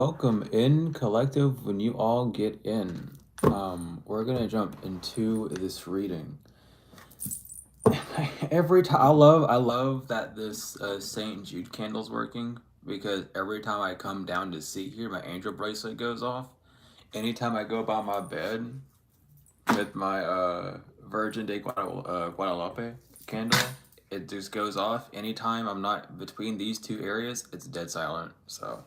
Welcome in, collective. When you all get in, we're gonna jump into this reading. Every time I love that this Saint Jude candle's working because every time I come down to sit here, my angel bracelet goes off. Anytime I go by my bed with my Virgin de Guadalupe candle, it just goes off. Anytime I'm not between these two areas, it's dead silent. So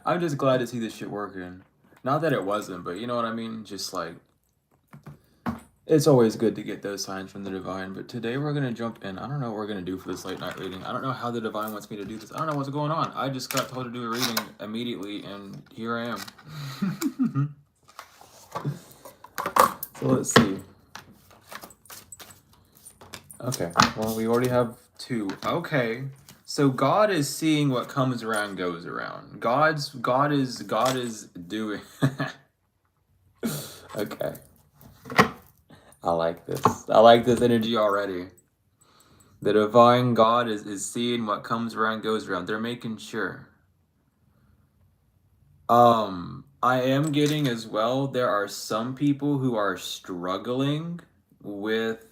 I'm just glad to see this shit working. Not that it wasn't, but you know what I mean? Just like, it's always good to get those signs from the divine. But today we're going to jump in. I don't know what we're going to do for this late night reading. I don't know how the divine wants me to do this. I don't know what's going on. I just got told to do a reading immediately, and here I am. So let's see. Okay, well, we already have two. Okay. So God is seeing what comes around goes around. God is doing. Okay. I like this. I like this energy already. The divine God is seeing what comes around goes around. They're making sure. I am getting as well, there are some people who are struggling with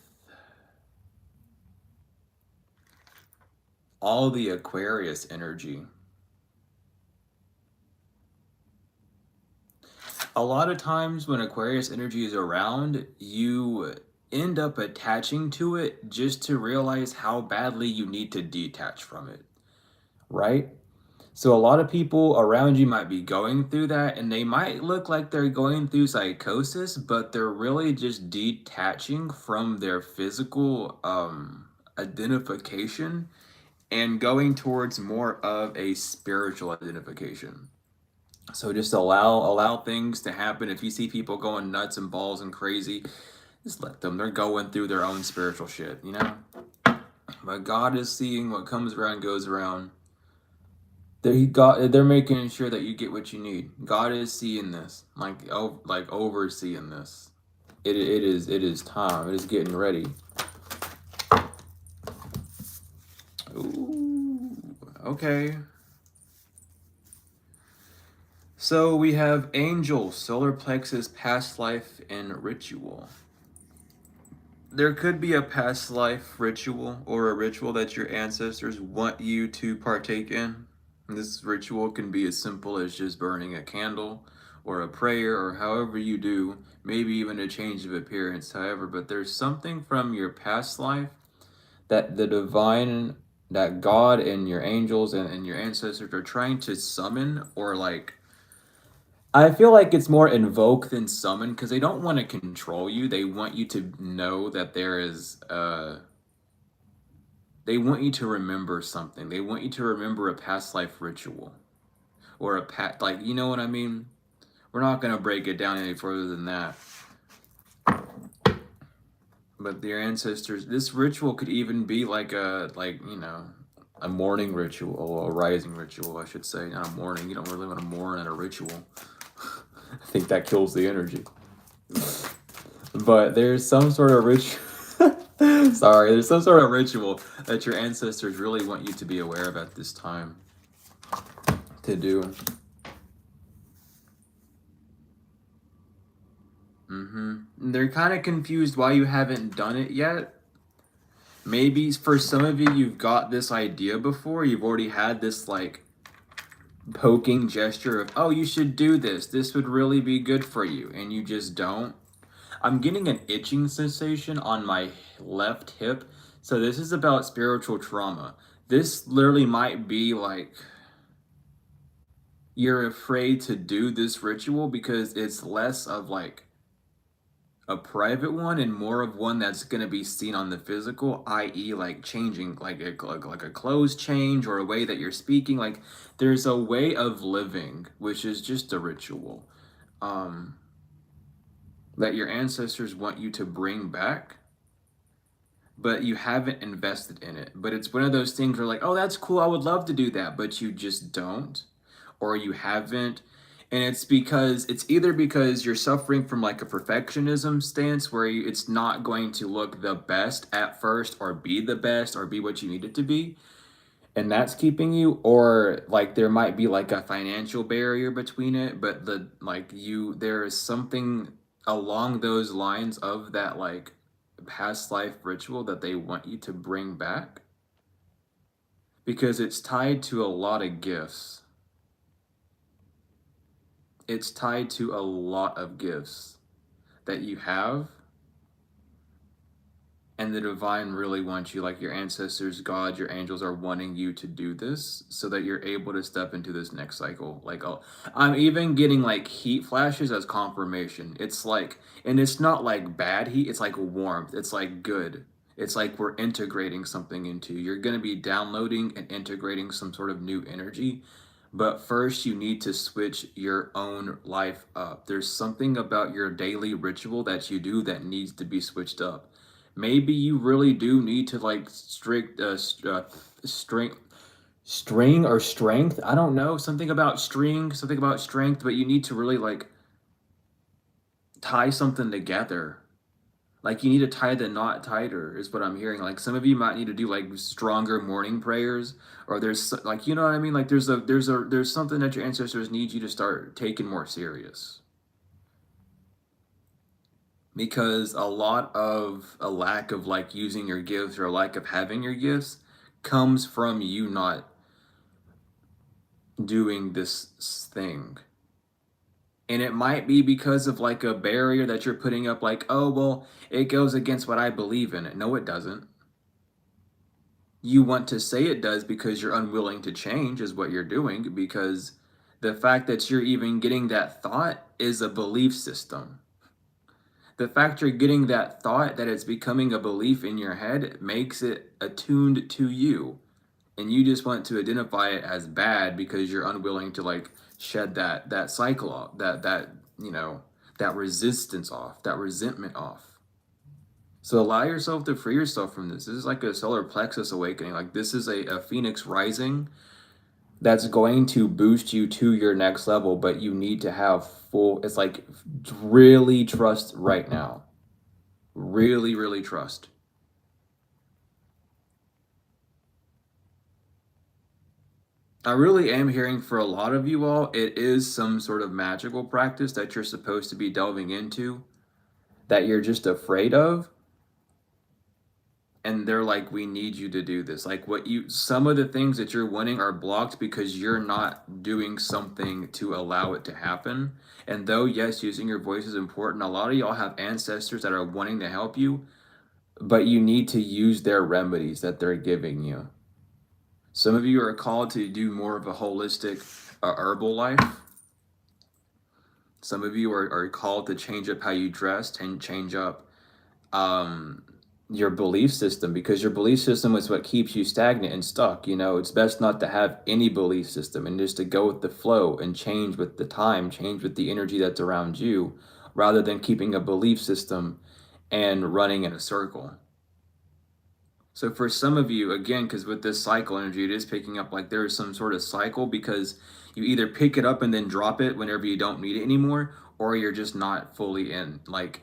all the Aquarius energy. A lot of times when Aquarius energy is around, you end up attaching to it just to realize how badly you need to detach from it, right? So a lot of people around you might be going through that, and they might look like they're going through psychosis, but they're really just detaching from their physical identification and going towards more of a spiritual identification. So just allow things to happen. If you see people going nuts and balls and crazy, just let them. They're going through their own spiritual shit, you know? But God is seeing what comes around goes around. They're making sure that you get what you need. God is seeing this, like overseeing this. It is time. It is getting ready. Ooh, okay. So we have angel, solar plexus, past life, and ritual. There could be a past life ritual or a ritual that your ancestors want you to partake in. This ritual can be as simple as just burning a candle or a prayer or however you do, maybe even a change of appearance, however, but there's something from your past life that the divine, that God and your angels and your ancestors are trying to summon, or like, I feel like it's more invoke than summon because they don't want to control you. They want you to know that there is they want you to remember something. They want you to remember a past life ritual or like, you know what I mean? We're not going to break it down any further than that. But your ancestors, this ritual could even be like a morning ritual, or a rising ritual, I should say. Not a morning. You don't really want to mourn at a ritual. I think that kills the energy. But there's some sort of ritual. Sorry, there's some sort of ritual that your ancestors really want you to be aware of at this time to do. They're kind of confused why you haven't done it yet. Maybe for some of you, you've got this idea before. You've already had this like poking gesture of, oh, you should do this. This would really be good for you. And you just don't. I'm getting an itching sensation on my left hip. So this is about spiritual trauma. This literally might be like you're afraid to do this ritual because it's less of like a private one and more of one that's going to be seen on the physical, i.e. like changing, like a clothes change or a way that you're speaking. Like there's a way of living, which is just a ritual, that your ancestors want you to bring back, but you haven't invested in it. But it's one of those things where like, oh, that's cool, I would love to do that, but you just don't, or you haven't. And it's either because you're suffering from like a perfectionism stance where it's not going to look the best at first or be the best or be what you need it to be. and that's keeping you, or like there might be like a financial barrier between it, but the like you there is something along those lines of that like past life ritual that they want you to bring back because it's tied to a lot of gifts. It's tied to a lot of gifts that you have, and the divine really wants you, like your ancestors, God, your angels are wanting you to do this so that you're able to step into this next cycle. Like, I'm even getting like heat flashes as confirmation. It's like, and it's not like bad heat, it's like warmth, it's like good. It's like we're integrating something into you. You're going to be downloading and integrating some sort of new energy. But first, you need to switch your own life up. There's something about your daily ritual that you do that needs to be switched up. Maybe you really do need to like strength string or strength. I don't know, something about string, something about strength, but you need to really like tie something together. Like you need to tie the knot tighter is what I'm hearing. Like some of you might need to do like stronger morning prayers, or there's like, you know what I mean? Like there's something that your ancestors need you to start taking more serious. Because a lot of a lack of like using your gifts or a lack of having your gifts comes from you not doing this thing. And it might be because of like a barrier that you're putting up, like, oh, well, it goes against what I believe in. No, it doesn't. You want to say it does because you're unwilling to change, is what you're doing. Because the fact that you're even getting that thought is a belief system. The fact you're getting that thought that it's becoming a belief in your head makes it attuned to you, and you just want to identify it as bad because you're unwilling to like shed that cycle off, that you know, that resistance off, that resentment off. So allow yourself to free yourself from this. This is like a solar plexus awakening. Like this is a phoenix rising that's going to boost you to your next level, but you need to have full, it's like really trust right now. Really, really trust. I really am hearing for a lot of you all, it is some sort of magical practice that you're supposed to be delving into that you're just afraid of. And they're like, we need you to do this. Like, some of the things that you're wanting are blocked because you're not doing something to allow it to happen. And though, yes, using your voice is important, a lot of y'all have ancestors that are wanting to help you, but you need to use their remedies that they're giving you. Some of you are called to do more of a holistic herbal life. Some of you are called to change up how you dress and change up um, your belief system, because your belief system is what keeps you stagnant and stuck. You know, it's best not to have any belief system and just to go with the flow and change with the time, change with the energy that's around you, rather than keeping a belief system and running in a circle. So for some of you, again, because with this cycle energy, it is picking up like there is some sort of cycle, because you either pick it up and then drop it whenever you don't need it anymore, or you're just not fully in like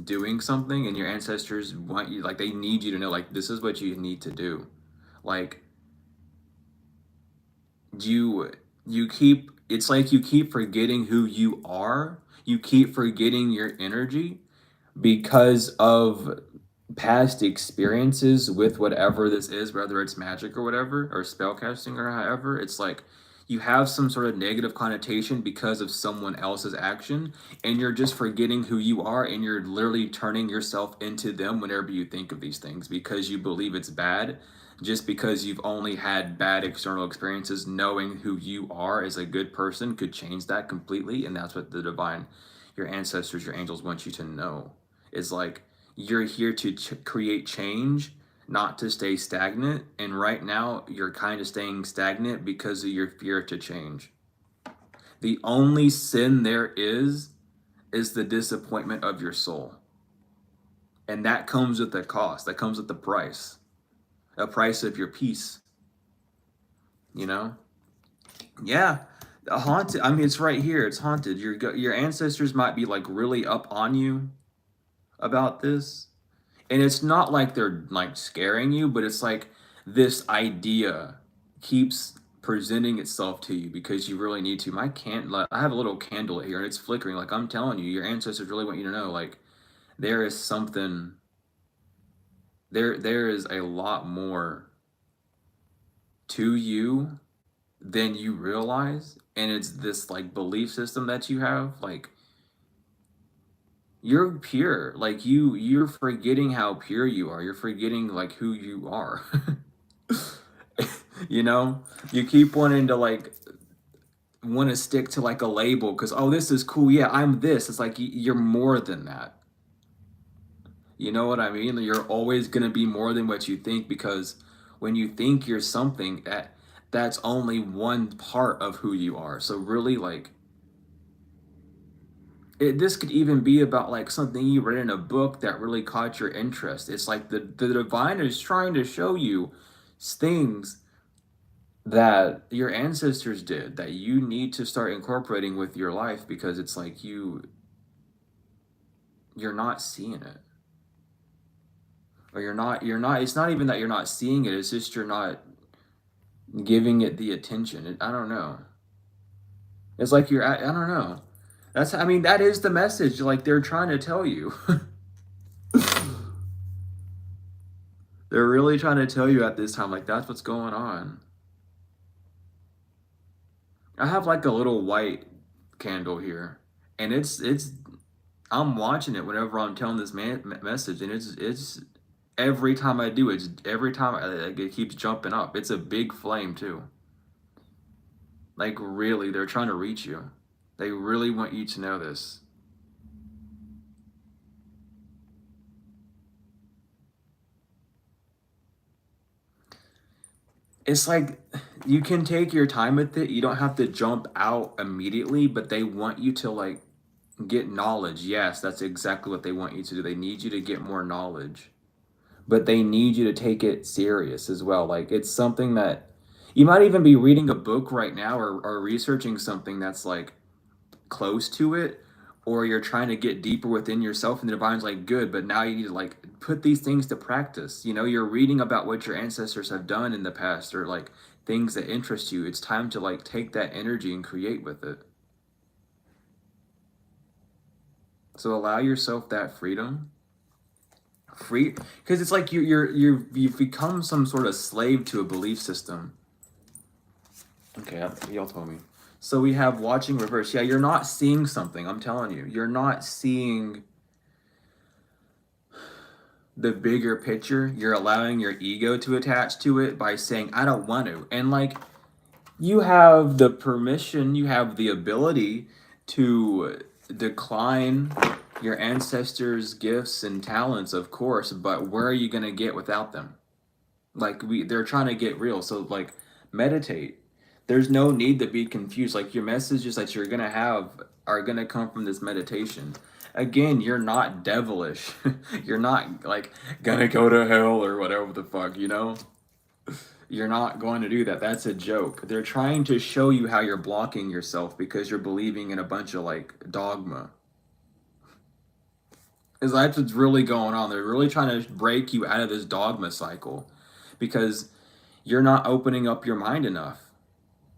doing something, and your ancestors want you, like they need you to know like this is what you need to do. Like you you keep, it's like you keep forgetting who you are. You keep forgetting your energy because of past experiences with whatever this is, whether it's magic or whatever, or spell casting or however. It's like you have some sort of negative connotation because of someone else's action, and you're just forgetting who you are, and you're literally turning yourself into them whenever you think of these things because you believe it's bad, just because you've only had bad external experiences. Knowing who you are as a good person could change that completely, and that's what the divine, your ancestors, your angels want you to know. Is like you're here to create change, not to stay stagnant. And right now, you're kind of staying stagnant because of your fear to change. The only sin there is the disappointment of your soul. And that comes with the cost, that comes with the price, a price of your peace, you know? Yeah. Haunted. I mean, it's right here. It's haunted. Your ancestors might be like really up on you about this, and it's not like they're like scaring you, but it's like this idea keeps presenting itself to you because you really need to. I have a little candle here and it's flickering. Like, I'm telling you, your ancestors really want you to know, like, there is something, there is a lot more to you than you realize. And it's this like belief system that you have. Like, you're pure. Like, you're forgetting how pure you are. You're forgetting like who you are. You know, you keep wanting to like want to stick to like a label because, oh, this is cool, yeah, I'm this. It's like you're more than that. You know what I mean? You're always going to be more than what you think, because when you think you're something, that's only one part of who you are. So really, like, this could even be about like something you read in a book that really caught your interest. It's like the divine is trying to show you things that your ancestors did that you need to start incorporating with your life, because it's like you're not seeing it, or you're not it's not even that you're not seeing it, it's just you're not giving it the attention. I don't know, it's like I don't know. That's, I mean, that is the message like they're trying to tell you. They're really trying to tell you at this time, like, that's what's going on. I have like a little white candle here, and it's I'm watching it whenever I'm telling this message, and it's every time I do, it's every time it keeps jumping up. It's a big flame too. Like, really, they're trying to reach you. They really want you to know this. It's like you can take your time with it. You don't have to jump out immediately, but they want you to like get knowledge. Yes, that's exactly what they want you to do. They need you to get more knowledge, but they need you to take it serious as well. Like, it's something that you might even be reading a book right now, or researching something that's like close to it, or you're trying to get deeper within yourself, and the divine's like, good, but now you need to like put these things to practice. You know, you're reading about what your ancestors have done in the past, or like things that interest you. It's time to like take that energy and create with it. So allow yourself that freedom. Free, because it's like you've become some sort of slave to a belief system. Okay, y'all told me. So we have watching reverse. Yeah, you're not seeing something. I'm telling you, you're not seeing the bigger picture. You're allowing your ego to attach to it by saying, I don't want to. And like, you have the permission, you have the ability to decline your ancestors' gifts and talents, of course, but where are you going to get without them? Like, they're trying to get real. So like, meditate. There's no need to be confused. Like, your messages that you're gonna have are gonna come from this meditation. Again, you're not devilish. You're not like gonna go to hell or whatever the fuck, you know? You're not going to do that. That's a joke. They're trying to show you how you're blocking yourself because you're believing in a bunch of like dogma. Is that's what's really going on. They're really trying to break you out of this dogma cycle because you're not opening up your mind enough.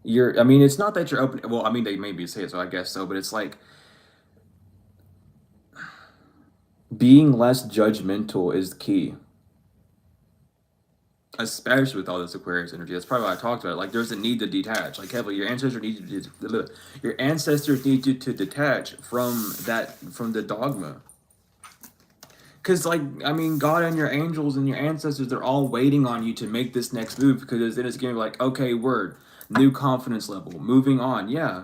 I mean, it's not that you're open. Well, I mean, they maybe say it, so I guess so, but it's like being less judgmental is key, especially with all this Aquarius energy. That's probably why I talked about it. Like, there's a need to detach. Like, heavily, your ancestors need you to detach from the dogma. Because, like, I mean, God and your angels and your ancestors, they're all waiting on you to make this next move, because then it's going to be like, okay, word, new confidence level, moving on. Yeah.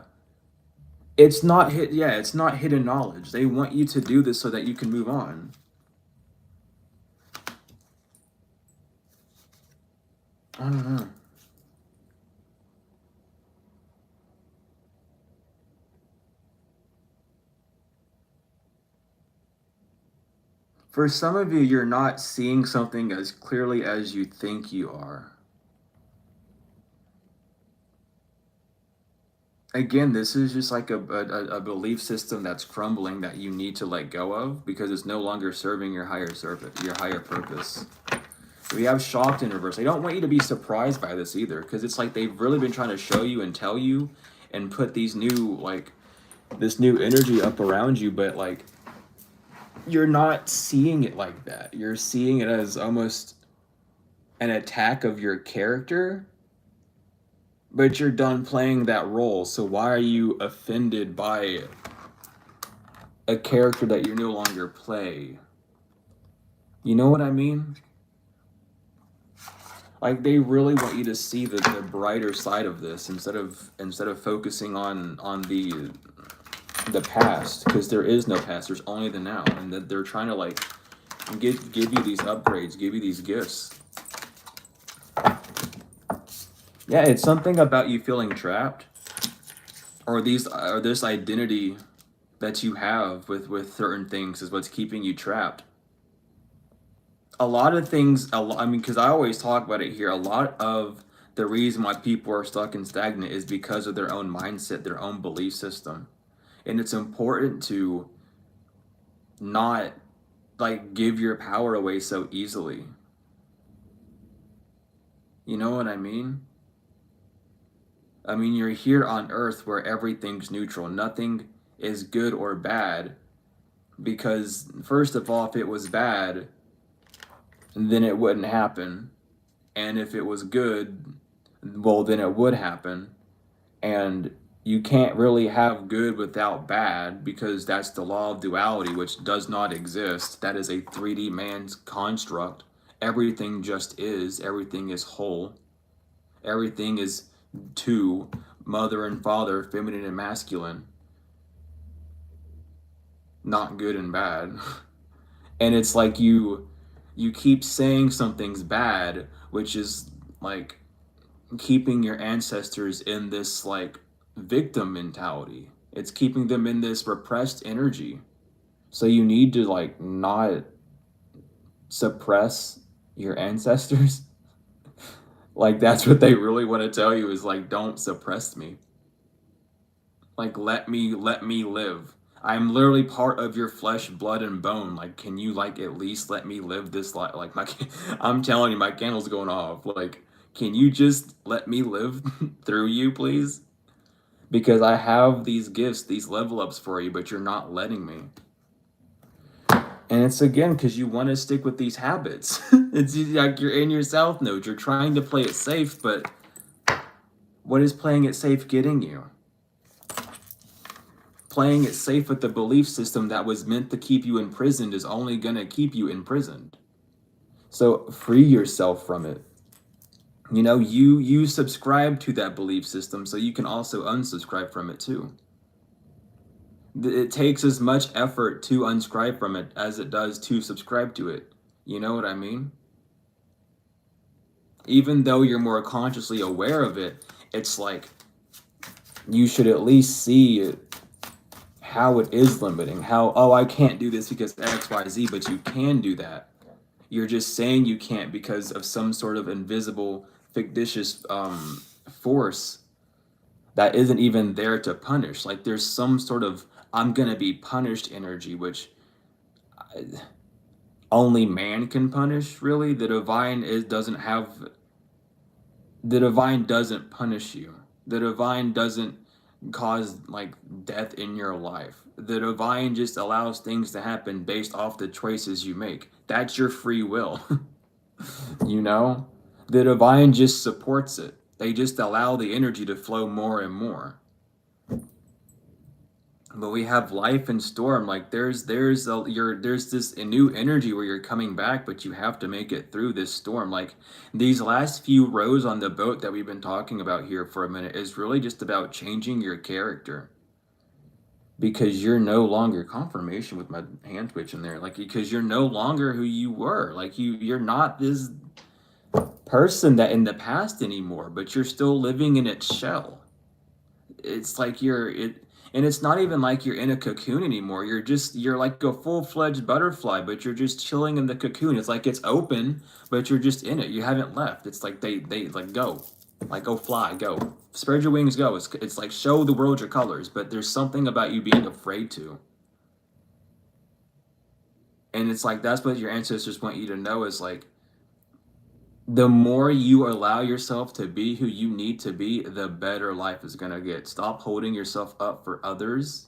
It's not hidden knowledge. They want you to do this so that you can move on. I don't know. For some of you, you're not seeing something as clearly as you think you are. Again, this is just like a belief system that's crumbling that you need to let go of, because it's no longer serving your higher purpose. We have shocked in reverse. I don't want you to be surprised by this either, because it's like they've really been trying to show you and tell you and put these new, like, this new energy up around you, but like you're not seeing it like that. You're seeing it as almost an attack of your character, but you're done playing that role. So why are you offended by a character that you no longer play? You know what I mean? Like, they really want you to see the brighter side of this instead of focusing on the past, because there is no past. There's only the now, and that they're trying to like give you these upgrades, give you these gifts. Yeah, it's something about you feeling trapped, or this identity that you have with certain things is what's keeping you trapped. A lot of things, I mean, because I always talk about it here, a lot of the reason why people are stuck and stagnant is because of their own mindset, their own belief system. And it's important to not like give your power away so easily. You know what I mean? I mean, you're here on earth where everything's neutral. Nothing is good or bad, because first of all, if it was bad, then it wouldn't happen. And if it was good, well, then it would happen. And you can't really have good without bad, because that's the law of duality, which does not exist. That is a 3D man's construct. Everything just is. Everything is whole. Everything is two, mother and father, feminine and masculine, not good and bad. And it's like you keep saying something's bad, which is like keeping your ancestors in this like victim mentality. It's keeping them in this repressed energy. So you need to like not suppress your ancestors. Like, that's what they really want to tell you, is like, don't suppress me. Like, let me live. I'm literally part of your flesh, blood, and bone. Like, can you like at least let me live this life? Like, I'm telling you, my candle's going off. Like, can you just let me live through you, please? Because I have these gifts, these level ups for you, but you're not letting me. And it's again because you want to stick with these habits. It's like you're in your south node. You're trying to play it safe, but what is playing it safe getting you? Playing it safe with the belief system that was meant to keep you imprisoned is only going to keep you imprisoned. So free yourself from it. You know, you subscribe to that belief system, so you can also unsubscribe from it too. It takes as much effort to unsubscribe from it as it does to subscribe to it. You know what I mean? Even though you're more consciously aware of it, it's like you should at least see how it is limiting. How, oh, I can't do this because X, Y, Z, but you can do that. You're just saying you can't because of some sort of invisible, fictitious force that isn't even there to punish. Like, there's some sort of I'm gonna be punished energy, which only man can punish, really. The divine doesn't punish you. The divine doesn't cause like death in your life. The divine just allows things to happen based off the choices you make. That's your free will. You know? The divine just supports it. They just allow the energy to flow more and more. But we have life in storm. Like there's this new energy where you're coming back, but you have to make it through this storm. Like these last few rows on the boat that we've been talking about here for a minute is really just about changing your character, because you're no longer, confirmation with my hand twitching there, like because you're no longer who you were. Like you're not this person that in the past anymore, but you're still living in its shell. It's like and it's not even like you're in a cocoon anymore. You're like a full-fledged butterfly, but you're just chilling in the cocoon. It's like it's open, but you're just in it. You haven't left. It's like they like go. Like go fly, go. Spread your wings, go. It's like show the world your colors, but there's something about you being afraid to. And it's like that's what your ancestors want you to know, is like The more you allow yourself to be who you need to be, the better life is going to get. Stop holding yourself up for others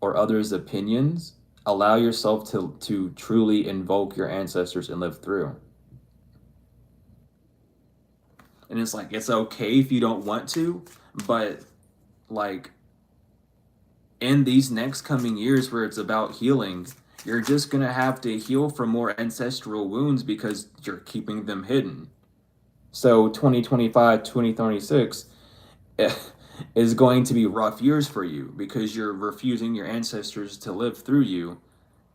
or others' opinions. Allow yourself to truly invoke your ancestors and live through. And it's like, it's okay if you don't want to, but like in these next coming years where it's about healing, you're just going to have to heal from more ancestral wounds because you're keeping them hidden. So 2025, 2026 is going to be rough years for you because you're refusing your ancestors to live through you.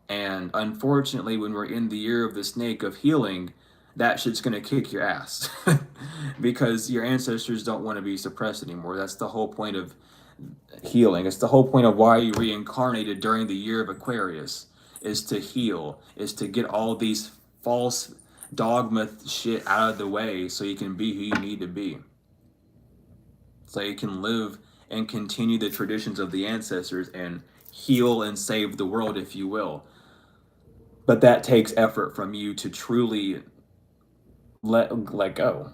And unfortunately, when we're in the year of the snake of healing, that shit's going to kick your ass because your ancestors don't want to be suppressed anymore. That's the whole point of healing. It's the whole point of why you reincarnated during the year of Aquarius, is to heal, is to get all these false dogma shit out of the way so you can be who you need to be. So you can live and continue the traditions of the ancestors and heal and save the world, if you will. But that takes effort from you to truly let go,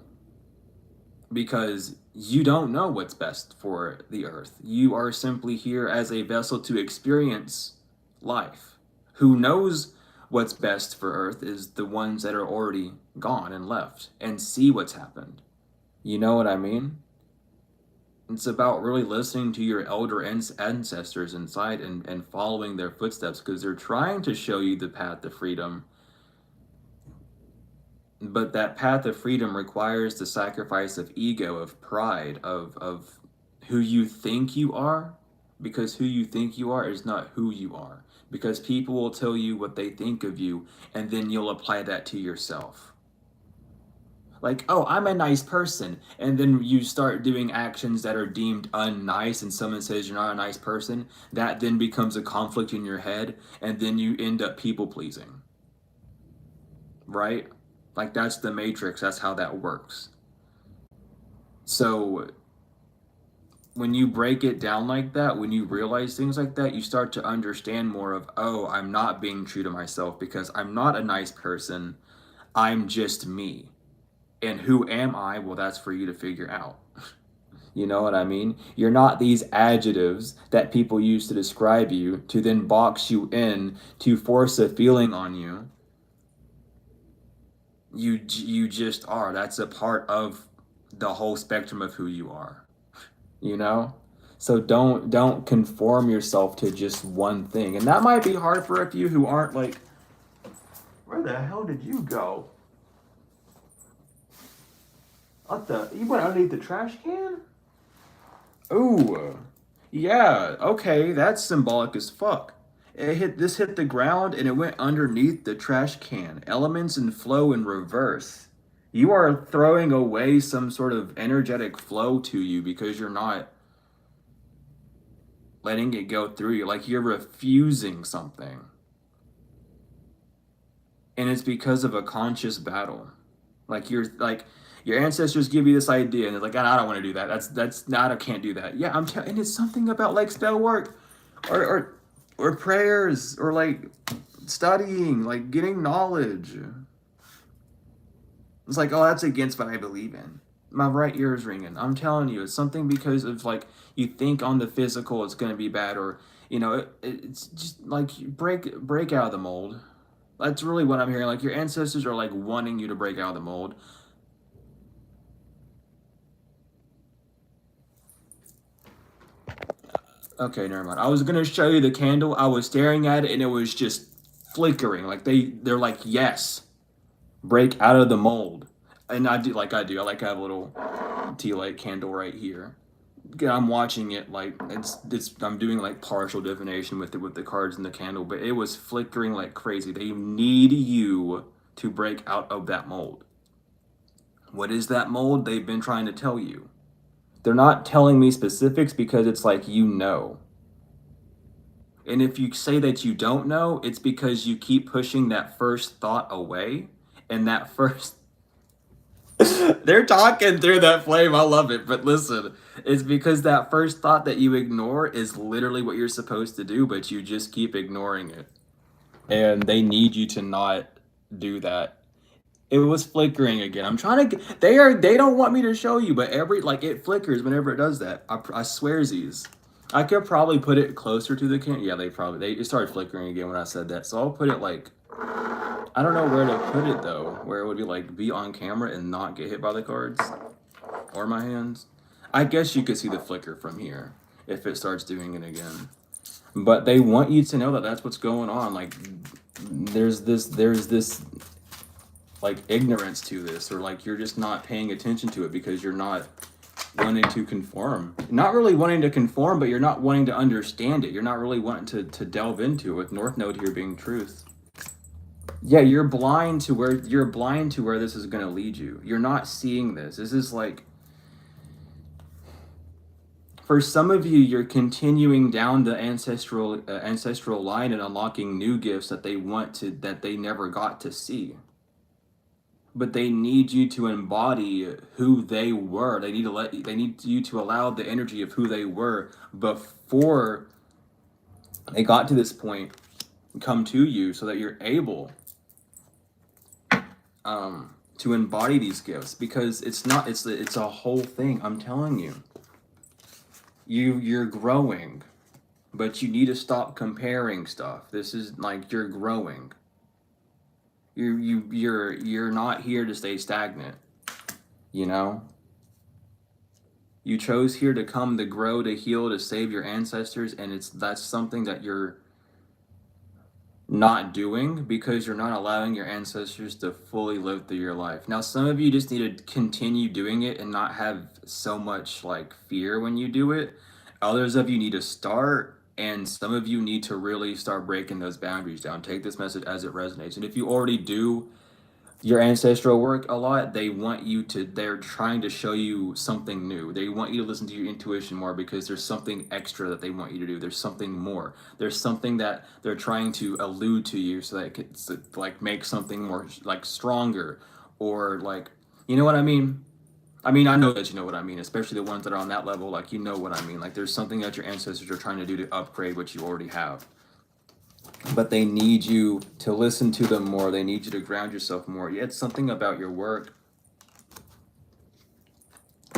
because you don't know what's best for the earth. You are simply here as a vessel to experience life. Who knows what's best for earth is the ones that are already gone and left and see what's happened. You know what I mean? It's about really listening to your elder ancestors inside and following their footsteps, because they're trying to show you the path to freedom. But that path of freedom requires the sacrifice of ego, of pride, of who you think you are, because who you think you are is not who you are. Because people will tell you what they think of you, and then you'll apply that to yourself. Like, oh, I'm a nice person. And then you start doing actions that are deemed unnice, and someone says you're not a nice person. That then becomes a conflict in your head, and then you end up people pleasing. Right? Like, that's the matrix. That's how that works. So when you break it down like that, when you realize things like that, you start to understand more of, oh, I'm not being true to myself because I'm not a nice person. I'm just me. And who am I? Well, that's for you to figure out. You know what I mean? You're not these adjectives that people use to describe you to then box you in to force a feeling on you. You just are. That's a part of the whole spectrum of who you are. You know? So don't conform yourself to just one thing. And that might be hard for a few who aren't like, where the hell did you go? What the? You went underneath the trash can? Ooh. Yeah, okay, that's symbolic as fuck. This hit the ground and it went underneath the trash can. Elements and flow in reverse. You are throwing away some sort of energetic flow to you because you're not letting it go through you. Like, you're refusing something. And it's because of a conscious battle. Like, your ancestors give you this idea and they're like, I don't want to do that. That's not, I can't do that. Yeah, and it's something about like spell work or prayers or like studying, like getting knowledge. It's like, oh, that's against what I believe in. My right ear is ringing. I'm telling you, it's something because of like, you think on the physical it's going to be bad, or it's just like, break out of the mold. That's really what I'm hearing. Like, your ancestors are like wanting you to break out of the mold. Okay, never mind. I was gonna show you the candle. I was staring at it and it was just flickering. Like, they're like, yes, break out of the mold. And I do. I like have a little tea light candle right here. I'm watching it like it's I'm doing like partial divination with the cards in the candle, but it was flickering like crazy. They need you to break out of that mold. What is that mold? They've been trying to tell you. They're not telling me specifics because it's like, you know. And if you say that you don't know, it's because you keep pushing that first thought away. And that first. They're talking through that flame. I love it. But listen, it's because that first thought that you ignore is literally what you're supposed to do, but you just keep ignoring it. And they need you to not do that. It was flickering again. I'm trying to they don't want me to show you, but it flickers whenever it does that. I swearsies. I could probably put it closer to the camera. Yeah, it started flickering again when I said that. So I'll put it like, I don't know where to put it though, where it would be like be on camera and not get hit by the cards or my hands. I guess you could see the flicker from here if it starts doing it again. But they want you to know that that's what's going on. Like there's this like ignorance to this, or like you're just not paying attention to it because you're not wanting to conform. Not really wanting to conform, but you're not wanting to understand it. You're not really wanting to delve into it, with North Node here being truth. Yeah, you're blind to where this is going to lead you. You're not seeing this. This is like, for some of you, you're continuing down the ancestral line and unlocking new gifts that they never got to see. But they need you to embody who they were. They need you to allow the energy of who they were before they got to this point come to you, so that you're able to embody these gifts, because it's a whole thing. I'm telling you. You're growing, but you need to stop comparing stuff. This is like, you're growing. You're not here to stay stagnant, you know? You chose here to come, to grow, to heal, to save your ancestors, and that's something that you're not doing because you're not allowing your ancestors to fully live through your life. Now, some of you just need to continue doing it and not have so much like fear when you do it. Others of you need to start, and some of you need to really start breaking those boundaries down. Take this message as it resonates. And if you already do your ancestral work a lot, they're trying to show you something new. They want you to listen to your intuition more because there's something extra that they want you to do. There's something more. There's something that they're trying to allude to you so that it could like make something more like stronger, or like, you know what I mean? I know that you know what I mean, especially the ones that are on that level. Like, you know what I mean. Like, there's something that your ancestors are trying to do to upgrade what you already have. But they need you to listen to them more. They need you to ground yourself more. Yeah, it's something about your work.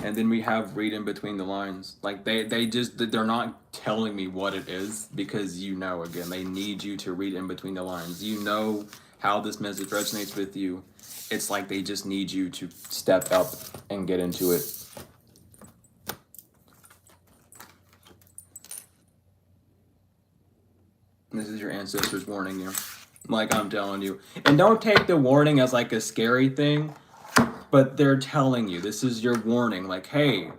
And then we have read in between the lines. Like, they're not telling me what it is, because again, they need you to read in between the lines. You know how this message resonates with you. It's like they just need you to step up and get into it. This is your ancestors warning you. Like, I'm telling you. And don't take the warning as like a scary thing, but they're telling you. This is your warning. Like, hey,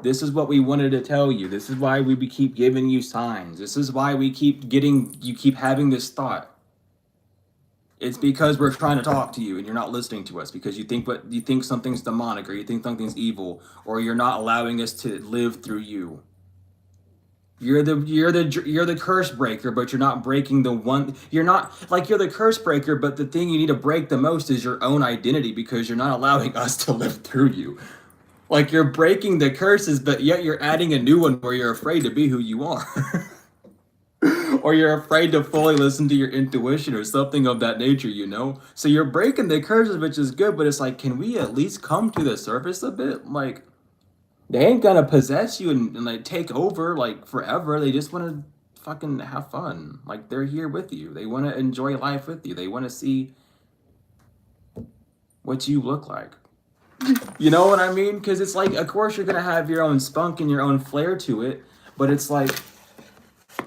this is what we wanted to tell you. This is why we keep giving you signs. This is why you keep having this thought. It's because we're trying to talk to you and you're not listening to us, because you think something's demonic, or you think something's evil, or you're not allowing us to live through you. You're the curse breaker, but you're not breaking the one. You're not like, you're the curse breaker, but the thing you need to break the most is your own identity, because you're not allowing us to live through you. Like, you're breaking the curses, but yet you're adding a new one where you're afraid to be who you are. Or you're afraid to fully listen to your intuition or something of that nature, So you're breaking the curses, which is good, but it's like, can we at least come to the surface a bit? Like, they ain't gonna possess you and like take over like forever. They just want to fucking have fun. Like, they're here with you. They want to enjoy life with you. They want to see what you look like. You know what I mean? Because it's like, of course you're gonna have your own spunk and your own flair to it, but it's like,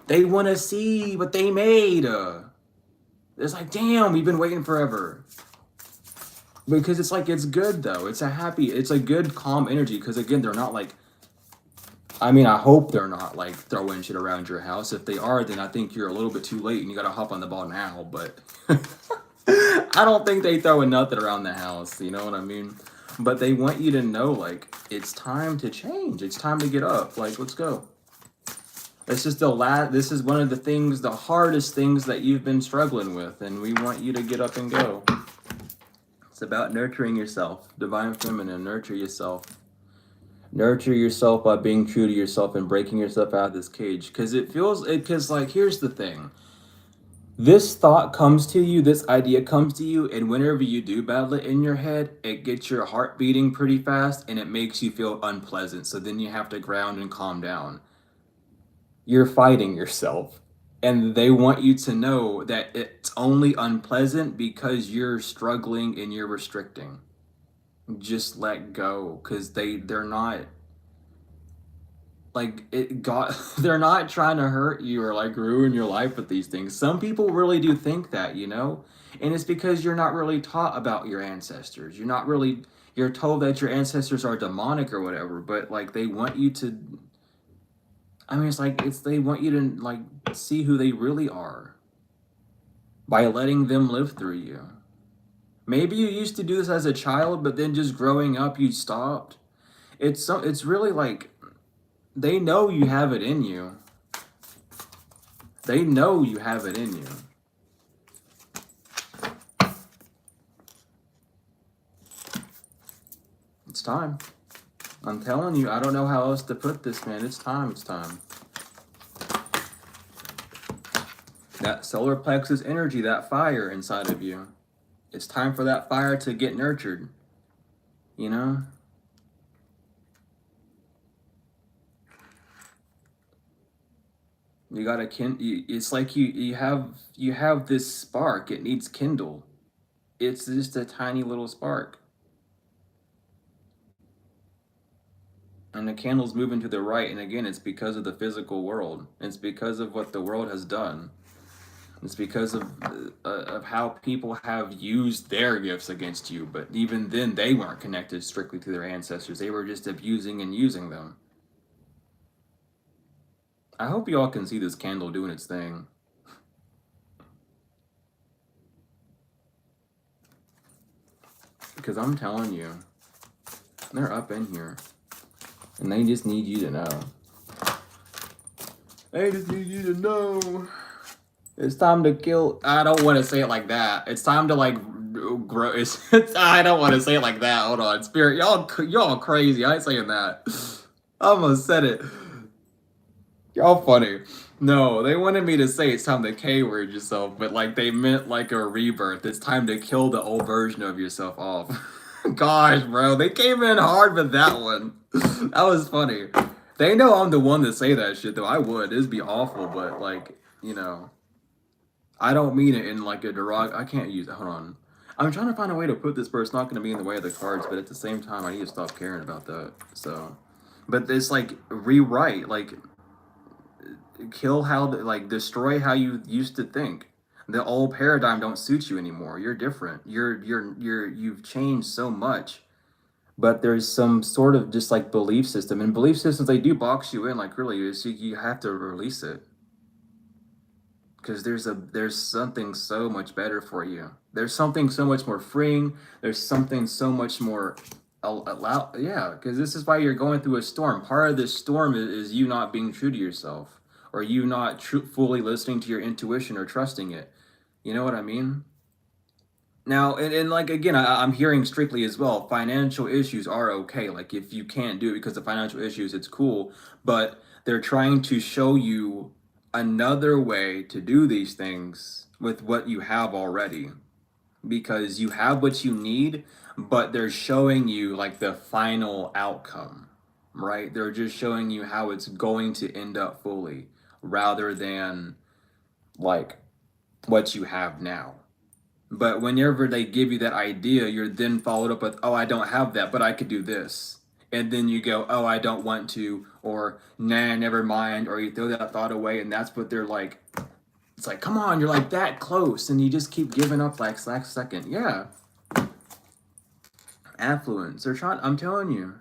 they want to see what they made. It's like, damn, we've been waiting forever. Because it's like, it's good though. It's a good, calm energy. Because again, they're not like, I hope they're not like throwing shit around your house. If they are, then I think you're a little bit too late and you gotta hop on the ball now. But I don't think they throwing nothing around the house. You know what I mean? But they want you to know, like, it's time to change. It's time to get up. Like, let's go. This is one of the hardest things that you've been struggling with, and we want you to get up and go. It's about nurturing yourself. Divine Feminine, nurture yourself. Nurture yourself by being true to yourself and breaking yourself out of this cage. Because like, here's the thing. This thought comes to you, this idea comes to you, and whenever you do battle it in your head, it gets your heart beating pretty fast and it makes you feel unpleasant. So then you have to ground and calm down. You're fighting yourself. And they want you to know that it's only unpleasant because you're struggling and you're restricting. Just let go, because they're not like it got they're not trying to hurt you or like ruin your life with these things. Some people really do think that, you know, and it's because you're not really taught about your ancestors. You're told that your ancestors are demonic or whatever, but like they want you to, I mean, it's they want you to like see who they really are by letting them live through you. Maybe you used to do this as a child, but then just growing up you stopped. It's really like they know you have it in you. They know you have it in you. It's time. I'm telling you, I don't know how else to put this, man. It's time. It's time. That solar plexus energy, that fire inside of you. It's time for that fire to get nurtured. You know? You gotta it's like you have this spark. It needs kindle. It's just a tiny little spark. And the candle's moving to the right, and again, it's because of the physical world. It's because of what the world has done. It's because of how people have used their gifts against you. But even then, they weren't connected strictly to their ancestors. They were just abusing and using them. I hope you all can see this candle doing its thing. Because I'm telling you, they're up in here. And they just need you to know. They just need you to know. It's time to kill. I don't want to say it like that. It's time to like grow. I don't want to say it like that. Hold on, spirit. Y'all crazy. I ain't saying that. I almost said it. Y'all funny. No, they wanted me to say it's time to K-word yourself, but like they meant like a rebirth. It's time to kill the old version of yourself off. Gosh, bro, they came in hard with that one. That was funny. They know I'm the one to say that shit, though. I would. It'd be awful, but like, you know, I don't mean it in like a I can't use it. Hold on. I'm trying to find a way to put this, but it's not going to be in the way of the cards. But at the same time, I need to stop caring about that. So, but it's like rewrite, like kill how, like destroy how you used to think. The old paradigm don't suit you anymore. You're different. You've changed so much. But there's some sort of just like belief system, and belief systems, they do box you in. Like really, you have to release it, because there's something so much better for you. There's something so much more freeing. There's something so much more allow. Yeah, because this is why you're going through a storm. Part of this storm is you not being true to yourself, or you not fully listening to your intuition or trusting it. You know what I mean? Now, and like again, I'm hearing strictly as well, financial issues are okay. Like if you can't do it because of financial issues, it's cool. But they're trying to show you another way to do these things with what you have already. Because you have what you need, but they're showing you like the final outcome, right? They're just showing you how it's going to end up fully, rather than like what you have now. But whenever they give you that idea, you're then followed up with, oh, I don't have that, but I could do this. And then you go, oh, I don't want to, or nah, never mind, or you throw that thought away, and that's what they're like. It's like, come on, you're like that close, and you just keep giving up like last second. Yeah. Affluence. They're trying, I'm telling you.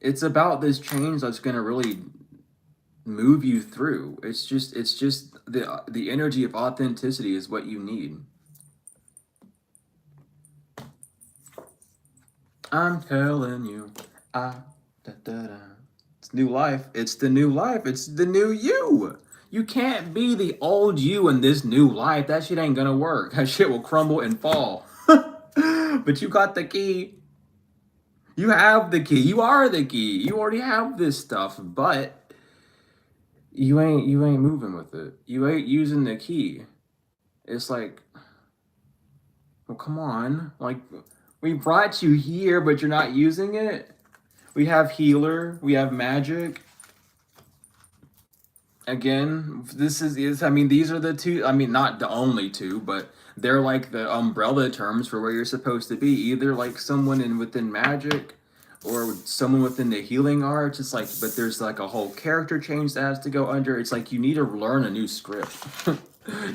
It's about this change that's going to really move you through. It's just the energy of authenticity is what you need. I'm telling you, it's new life. It's the new life. It's the new you. You can't be the old you in this new life. That shit ain't gonna work. That shit will crumble and fall. But you got the key. You have the key. You are the key. You already have this stuff. But you ain't moving with it. You ain't using the key. It's like, well, come on. Like, we brought you here, but you're not using it. We have healer, we have magic. Again, I mean, these are the two, I mean, not the only two, but they're like the umbrella terms for where you're supposed to be. Either like someone within magic or someone within the healing arts. It's like, but there's like a whole character change that has to go under. It's like you need to learn a new script.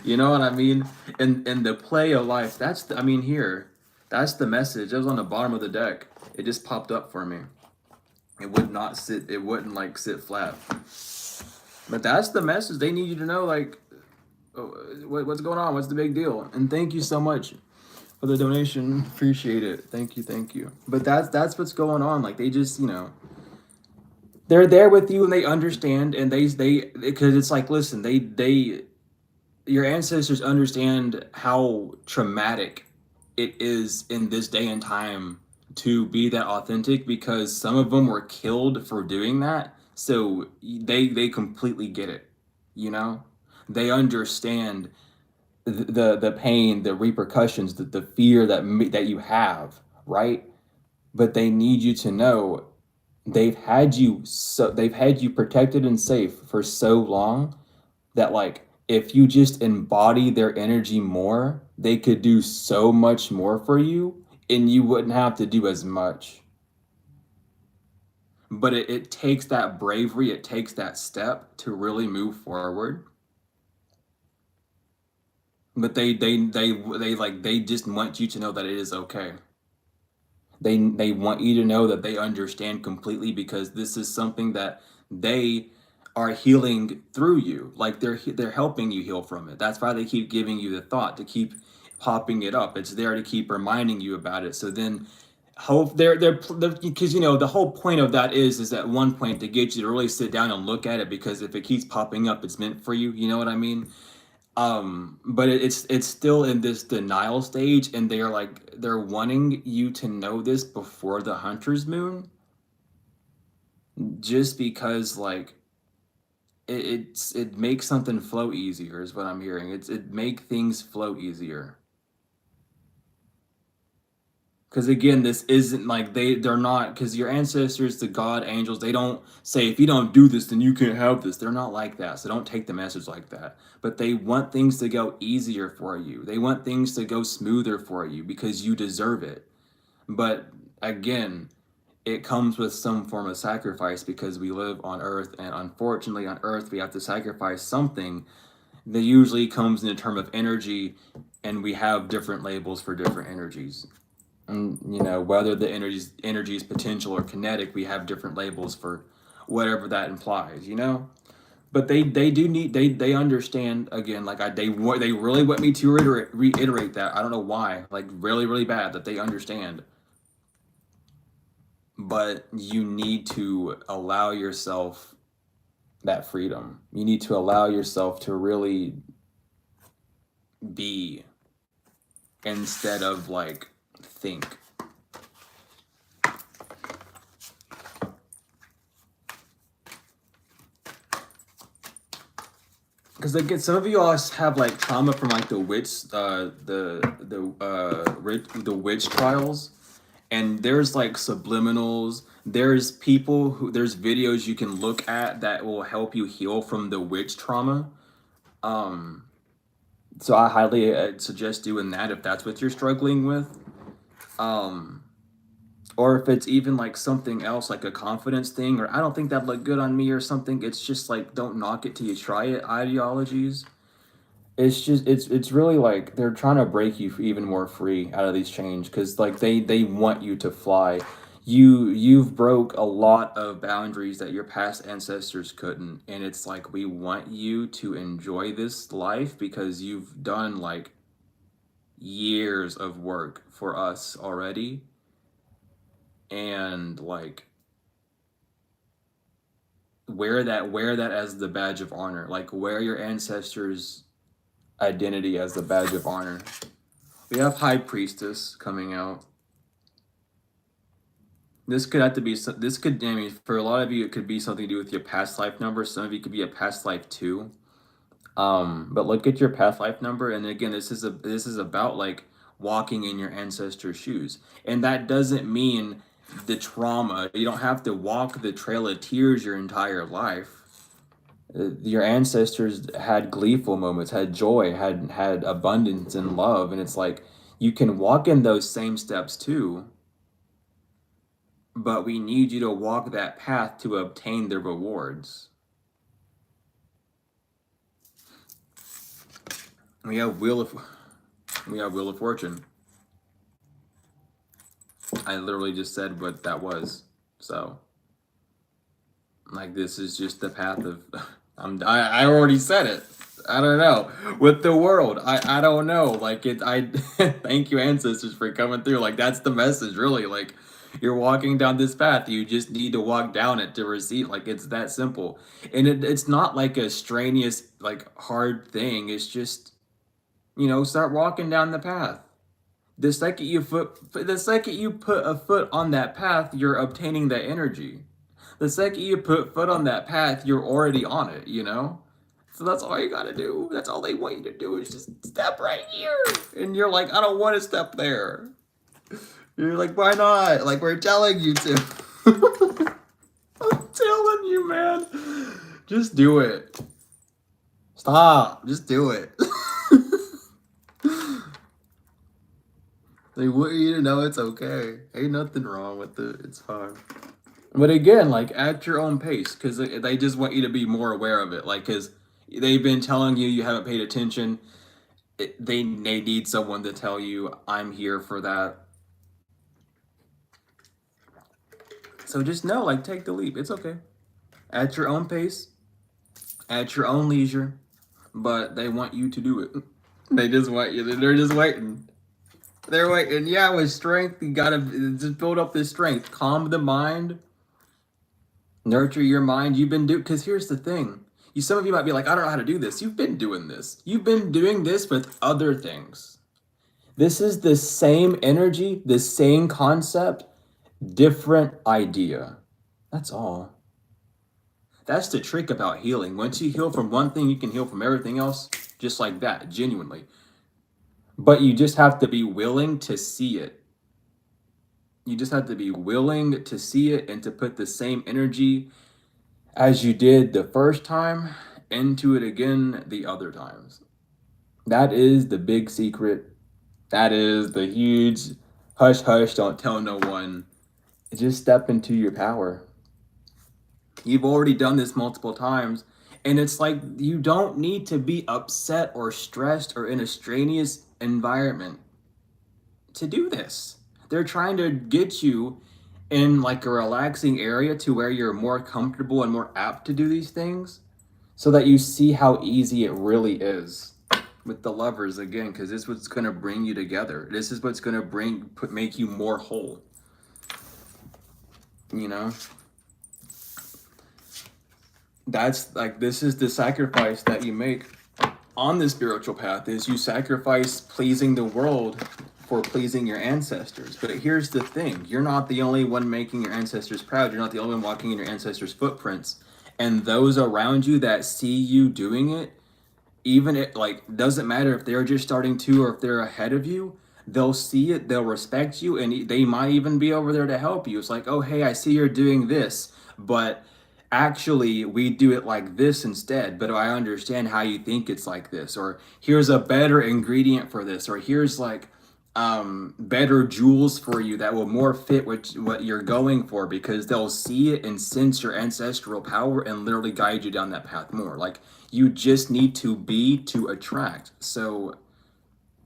You know what I mean? And the play of life, I mean, here, that's the message. It was on the bottom of the deck. It just popped up for me. It wouldn't like sit flat. But that's the message. They need you to know, like, oh, what's going on? What's the big deal? And thank you so much for the donation. Appreciate it. Thank you, thank you. But that's what's going on. Like, they just, they're there with you and they understand, and they because it's like, listen, they your ancestors understand how traumatic it is in this day and time to be that authentic, because some of them were killed for doing that. So they completely get it, you know? They understand the pain, the repercussions, the fear that you have, right? But they need you to know they've had you protected and safe for so long that, like, if you just embody their energy more, they could do so much more for you and you wouldn't have to do as much. But it takes that bravery, it takes that step to really move forward. But they just want you to know that it is okay. They want you to know that they understand completely, because this is something that they are healing through you. Like, they're helping you heal from it. That's why they keep giving you the thought, to keep popping it up. It's there to keep reminding you about it. So then hope they're because the whole point of that is at one point to get you to really sit down and look at it, because if it keeps popping up, it's meant for you. You know what I mean? But it's still in this denial stage, and they're wanting you to know this before the hunter's moon, just because, like, it makes something flow easier, is what I'm hearing. It make things flow easier. Because again, this isn't like they're not, because your ancestors, the god angels, they don't say, if you don't do this, then you can't have this. They're not like that. So don't take the message like that. But they want things to go easier for you. They want things to go smoother for you because you deserve it. But again, it comes with some form of sacrifice, because we live on earth, and unfortunately on earth we have to sacrifice something that usually comes in the term of energy, and we have different labels for different energies. And whether the energy is potential or kinetic, we have different labels for whatever that implies. But they do need, they understand, again, like, they really want me to reiterate that. I don't know why, like, really really bad, that they understand. But you need to allow yourself that freedom. You need to allow yourself to really be, instead of, like, think. Because, like, some of you all have, like, trauma from, like, the witch trials, and there's, like, subliminals. There's there's videos you can look at that will help you heal from the witch trauma. So I highly suggest doing that if that's what you're struggling with. Or if it's even like something else, like a confidence thing, or I don't think that look good on me or something. It's just like, don't knock it till you try it ideologies. It's really like they're trying to break you even more free out of these chains, because, like, they want you to fly. You've broke a lot of boundaries that your past ancestors couldn't, and it's like, we want you to enjoy this life, because you've done, like, years of work for us already. And, like, wear that as the badge of honor. Like, wear your ancestors' identity as the badge of honor. We have High Priestess coming out. This could have to be this could, I mean, for a lot of you it could be something to do with your past life number. Some of you could be a past life too. But look at your past life number, and again, this is about like walking in your ancestors' shoes, and that doesn't mean the trauma. You don't have to walk the trail of tears your entire life. Your ancestors had gleeful moments, had joy, had abundance and love, and it's like you can walk in those same steps too, but we need you to walk that path to obtain the rewards. We have Wheel of Fortune. I literally just said what that was. So, like, this is just the path of. I already said it. I don't know. With the world, I don't know. Like it. I thank you ancestors for coming through. Like that's the message, really. Like you're walking down this path. You just need to walk down it to receive. Like it's that simple. And it's not like a strenuous, like hard thing. It's just start walking down the path. The second you put a foot on that path, you're obtaining that energy. The second you put foot on that path, you're already on it. So that's all you gotta do. That's all they want you to do is just step right here. And you're like, I don't want to step there. You're like, why not? Like we're telling you to. I'm telling you, man. Just do it. Stop. Just do it. They want you to know it's okay. Ain't nothing wrong with it. It's fine. But again, like at your own pace, because they just want you to be more aware of it. Like, because they've been telling you haven't paid attention. They need someone to tell you, I'm here for that. So just know, like, take the leap. It's okay. At your own pace, at your own leisure, but they want you to do it. They just want you. They're just waiting. They're waiting. Yeah, with strength, you gotta just build up this strength. Calm the mind. Nurture your mind. You've been doing, because here's the thing. Some of you might be like, I don't know how to do this. You've been doing this. You've been doing this with other things. This is the same energy, the same concept, different idea. That's all. That's the trick about healing. Once you heal from one thing, you can heal from everything else, just like that, genuinely. But you just have to be willing to see it. You just have to be willing to see it and to put the same energy as you did the first time into it again the other times. That is the big secret. That is the huge hush hush, don't tell no one. Just step into your power. You've already done this multiple times, and it's like you don't need to be upset or stressed or in a strenuous environment to do this. They're trying to get you in like a relaxing area to where you're more comfortable and more apt to do these things so that you see how easy it really is with the lovers again, because this is what's going to bring you together. This is what's going to make you more whole. That's like, this is the sacrifice that you make on the spiritual path, is you sacrifice pleasing the world for pleasing your ancestors. But here's the thing, you're not the only one making your ancestors proud. You're not the only one walking in your ancestors' footprints. And those around you that see you doing it, even it like doesn't matter if they're just starting to or if they're ahead of you, they'll see it, they'll respect you, and they might even be over there to help you. It's like, oh hey, I see you're doing this, but actually we do it like this instead, but I understand how you think it's like this, or here's a better ingredient for this, or here's like better jewels for you that will more fit what you're going for, because they'll see it and sense your ancestral power and literally guide you down that path more. Like, you just need to be to attract. So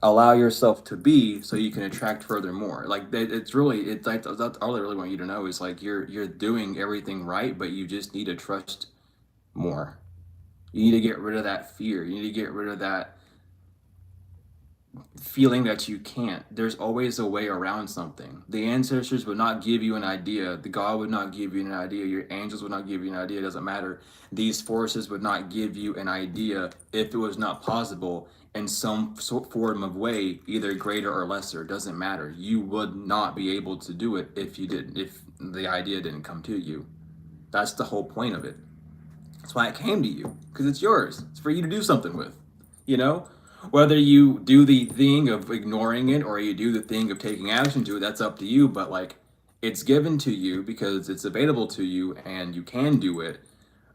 allow yourself to be so you can attract furthermore. Like it's like that's all I really want you to know is like you're doing everything right, but you just need to trust more. You need to get rid of that fear. You need to get rid of that feeling that you can't. There's always a way around something. The ancestors would not give you an idea. The God would not give you an idea. Your angels would not give you an idea. It doesn't matter. These forces would not give you an idea if it was not possible in some form of way, either greater or lesser. It doesn't matter. You would not be able to do it if you didn't. the idea didn't come to you. That's the whole point of it. That's why it came to you, because it's yours. It's for you to do something with, you know? Whether you do the thing of ignoring it or you do the thing of taking action to it, that's up to you. But like, it's given to you because it's available to you and you can do it.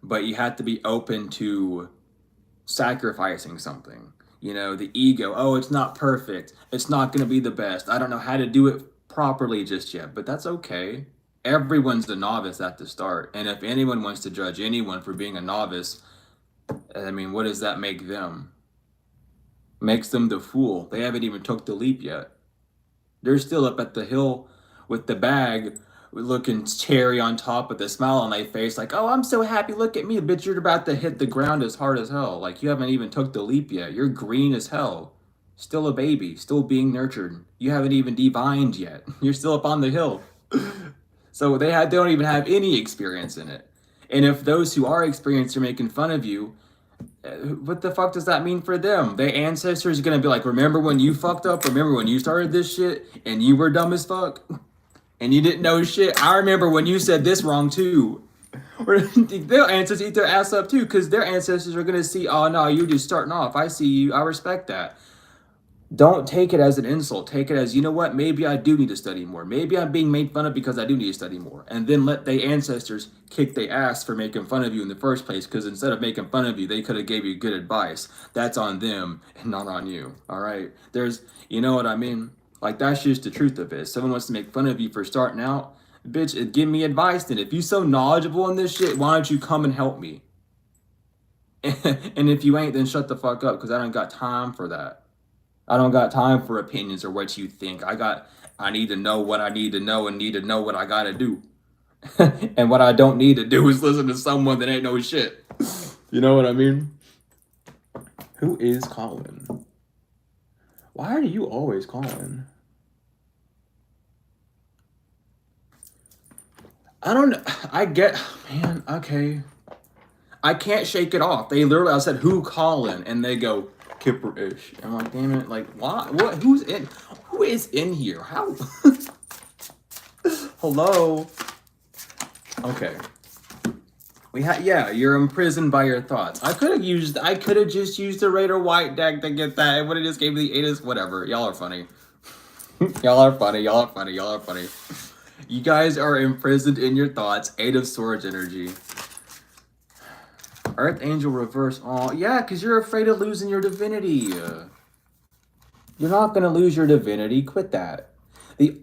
But you have to be open to sacrificing something. You know, the ego, oh, it's not perfect. It's not going to be the best. I don't know how to do it properly just yet, but that's okay. Everyone's a novice at the start. And if anyone wants to judge anyone for being a novice, I mean, what does that make them? Makes them the fool. They haven't even took the leap yet. They're still up at the hill with the bag, looking cherry on top with a smile on their face, like, oh, I'm so happy, look at me. Bitch, you're about to hit the ground as hard as hell. Like, you haven't even took the leap yet. You're green as hell. Still a baby, still being nurtured. You haven't even divined yet. You're still up on the hill. So they don't even have any experience in it. And if those who are experienced are making fun of you, what the fuck does that mean for them? Their ancestors are gonna be like, remember when you fucked up? Remember when you started this shit and you were dumb as fuck? And you didn't know shit? I remember when you said this wrong too. Or their ancestors eat their ass up too, because their ancestors are gonna see, oh no, you're just starting off. I see you, I respect that. Don't take it as an insult. Take it as, you know what, maybe I do need to study more. Maybe I'm being made fun of because I do need to study more. And then let the ancestors kick their ass for making fun of you in the first place, because instead of making fun of you, they could have gave you good advice. That's on them and not on you. All right? You know what I mean? Like, that's just the truth of it. If someone wants to make fun of you for starting out, bitch, give me advice then. If you're so knowledgeable in this shit, why don't you come and help me? And if you ain't, then shut the fuck up, because I don't got time for that. I don't got time for opinions or what you think. I need to know what I need to know and need to know what I gotta do. And what I don't need to do is listen to someone that ain't no shit. You know what I mean? Who is calling? Why are you always calling? I don't know. Man, okay. I can't shake it off. They literally, I said, who calling? And they go, Kipper-ish. I'm like, damn it, like, why? What? Who is in here? How? Hello? Okay. Yeah, you're imprisoned by your thoughts. I could have just used the Raider White deck to get that. It would have just gave me the 8 whatever. Y'all are funny. Y'all are funny. You guys are imprisoned in your thoughts. 8 of Swords energy. Earth Angel reverse. Oh, yeah, because you're afraid of losing your divinity. You're not going to lose your divinity. Quit that. You're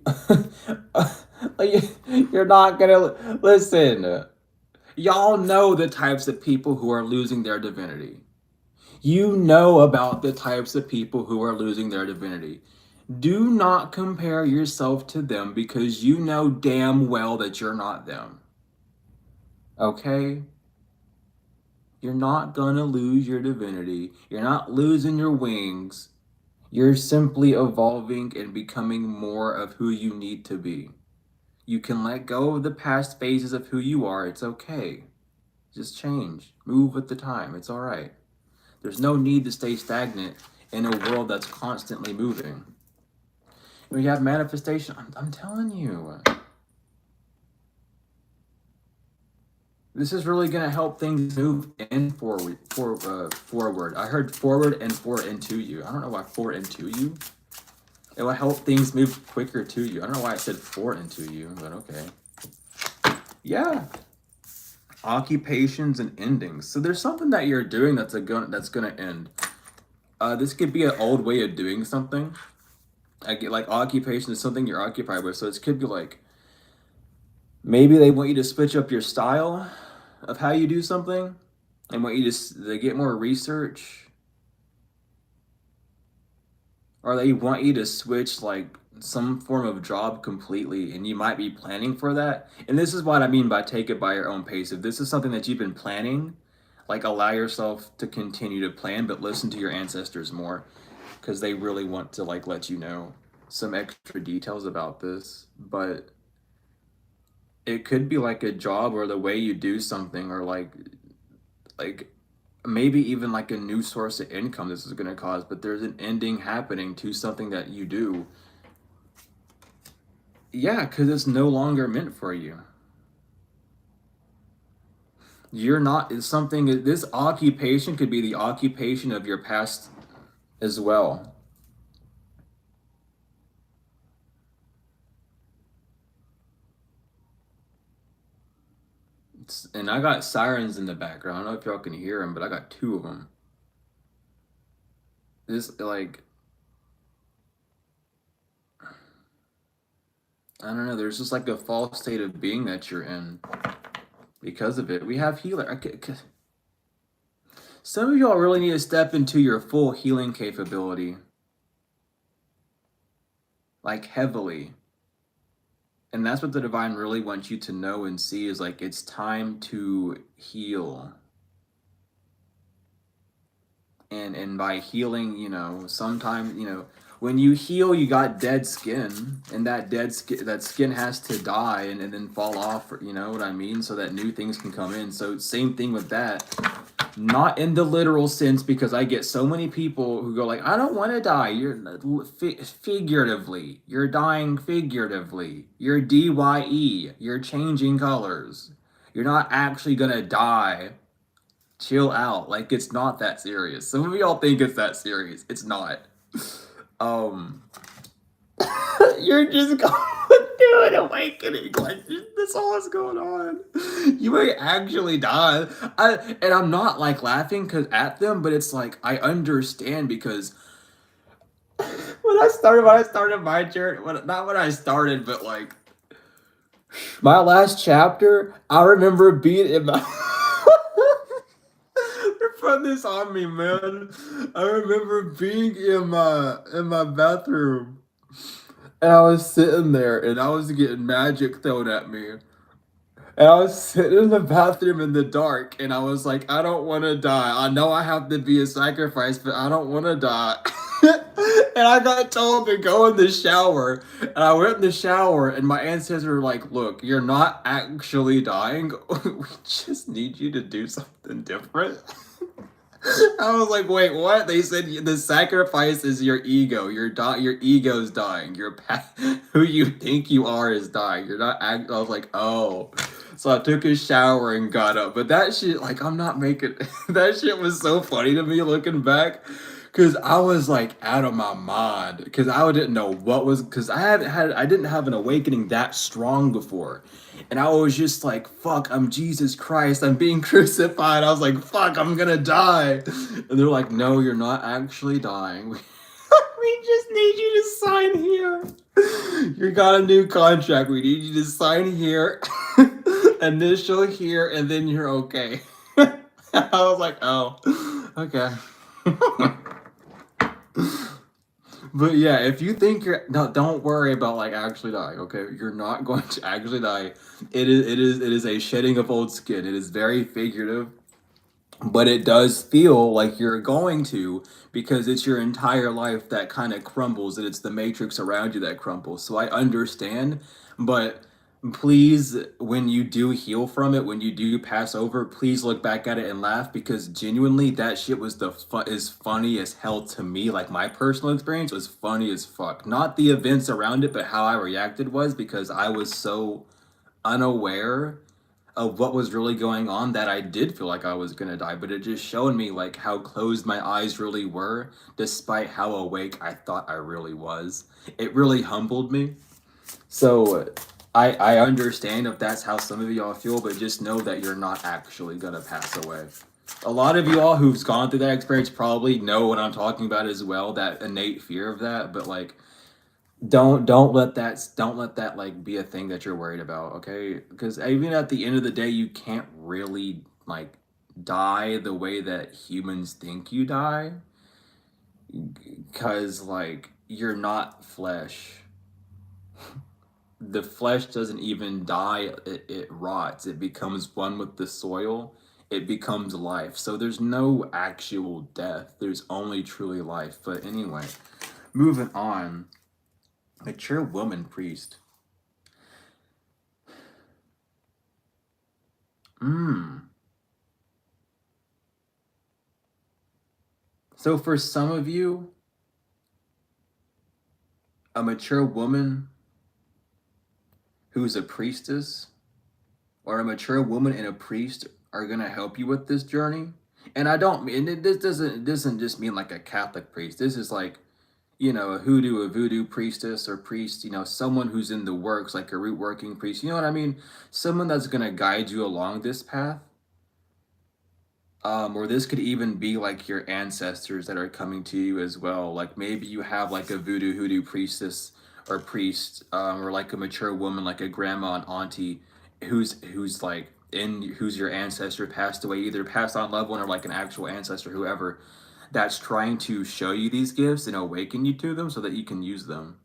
not going to... Listen. Y'all know the types of people who are losing their divinity. You know about the types of people who are losing their divinity. Do not compare yourself to them, because you know damn well that you're not them. Okay? You're not gonna lose your divinity. You're not losing your wings. You're simply evolving and becoming more of who you need to be. You can let go of the past phases of who you are. It's okay. Just change. Move with the time. It's all right. There's no need to stay stagnant in a world that's constantly moving. When you have manifestation, I'm telling you. This is really going to help things move in forward. I heard forward and for into you. I don't know why for into you. It will help things move quicker to you. I don't know why I said for into you, but okay. Yeah. Occupations and endings. So there's something that you're doing that's gonna end. This could be an old way of doing something. I get like occupation is something you're occupied with. So it could be like, maybe they want you to switch up your style of how you do something and want you to get more research, or they want you to switch like some form of job completely, and you might be planning for that. And this is what I mean by take it by your own pace. If this is something that you've been planning, like allow yourself to continue to plan, but listen to your ancestors more, because they really want to like let you know some extra details about this. But it could be like a job or the way you do something, or like maybe even like a new source of income this is going to cause. But there's an ending happening to something that you do. Yeah, because it's no longer meant for you. You're not, it's something, this occupation could be the occupation of your past as well. And I got sirens in the background. I don't know if y'all can hear them, but I got two of them. This, like, I don't know, there's just like a false state of being that you're in because of it. We have healer. Some of y'all really need to step into your full healing capability, like heavily. And that's what the divine really wants you to know and see is like it's time to heal. And by healing, sometimes, when you heal, you got dead skin, and that skin has to die and then fall off, you know what I mean, so that new things can come in. So same thing with that, not in the literal sense, because I get so many people who go like, I don't want to die. You're figuratively, you're dying figuratively, you're DYE, you're changing colors, you're not actually gonna die. Chill out. Like, it's not that serious. Some of y'all think it's that serious. It's not. Um, you're just going through an awakening. Like, that's all that's going on. You may actually die. And I'm not like laughing at them, but it's like I understand because when I started my journey, not when I started, but like my last chapter, I remember being in my. Put this on me, man. I remember being in my bathroom, and I was sitting there, and I was getting magic thrown at me, and I was sitting in the bathroom in the dark, and I was like, I don't want to die. I know I have to be a sacrifice, but I don't want to die. And I got told to go in the shower, and I went in the shower, and my ancestors were like, "Look, you're not actually dying. We just need you to do something different." I was like, wait, what? They said the sacrifice is your ego. Your ego's dying. Who you think you are is dying. You're not act. I was like, oh. So I took a shower and got up. But that shit, like, I'm not making. That shit was so funny to me looking back, because I was like out of my mind. Because I didn't know what was. Because I didn't have an awakening that strong before. And I was just like, fuck, I'm Jesus Christ. I'm being crucified. I was like, fuck, I'm gonna die. And they're like, no, you're not actually dying. We just need you to sign here. You got a new contract. We need you to sign here, initial here, and then you're okay. I was like, oh, okay. But yeah, if you think you're no, don't worry about like actually dying. Okay, you're not going to actually die. It is a shedding of old skin. It is very figurative, but it does feel like you're going to, because it's your entire life that kind of crumbles, and it's the matrix around you that crumbles. So I understand, but please, when you do heal from it, when you do pass over, please look back at it and laugh, because genuinely that shit was is funny as hell to me. Like, my personal experience was funny as fuck. Not the events around it, but how I reacted was because I was so unaware of what was really going on that I did feel like I was gonna die, but it just showed me like how closed my eyes really were, despite how awake I thought I really was. It really humbled me. So I understand if that's how some of y'all feel, but just know that you're not actually gonna pass away. A lot of y'all who've gone through that experience probably know what I'm talking about as well, that innate fear of that, but like don't let that like be a thing that you're worried about, okay? Because even at the end of the day, you can't really like die the way that humans think you die, because like you're not flesh. The flesh doesn't even die, it rots, it becomes one with the soil, it becomes life. So there's no actual death, there's only truly life. But anyway, moving on. Mature woman priest. Hmm. So for some of you, a mature woman who's a priestess, or a mature woman and a priest are gonna help you with this journey. And I don't mean this doesn't just mean like a Catholic priest. This is like, a hoodoo, a voodoo priestess or priest, someone who's in the works, like a root working priest. You know what I mean? Someone that's gonna guide you along this path. Or this could even be like your ancestors that are coming to you as well. Like maybe you have like a voodoo hoodoo priestess or priest, or like a mature woman, like a grandma and auntie, who's like who's your ancestor passed away, either passed on loved one or like an actual ancestor, whoever, that's trying to show you these gifts and awaken you to them so that you can use them.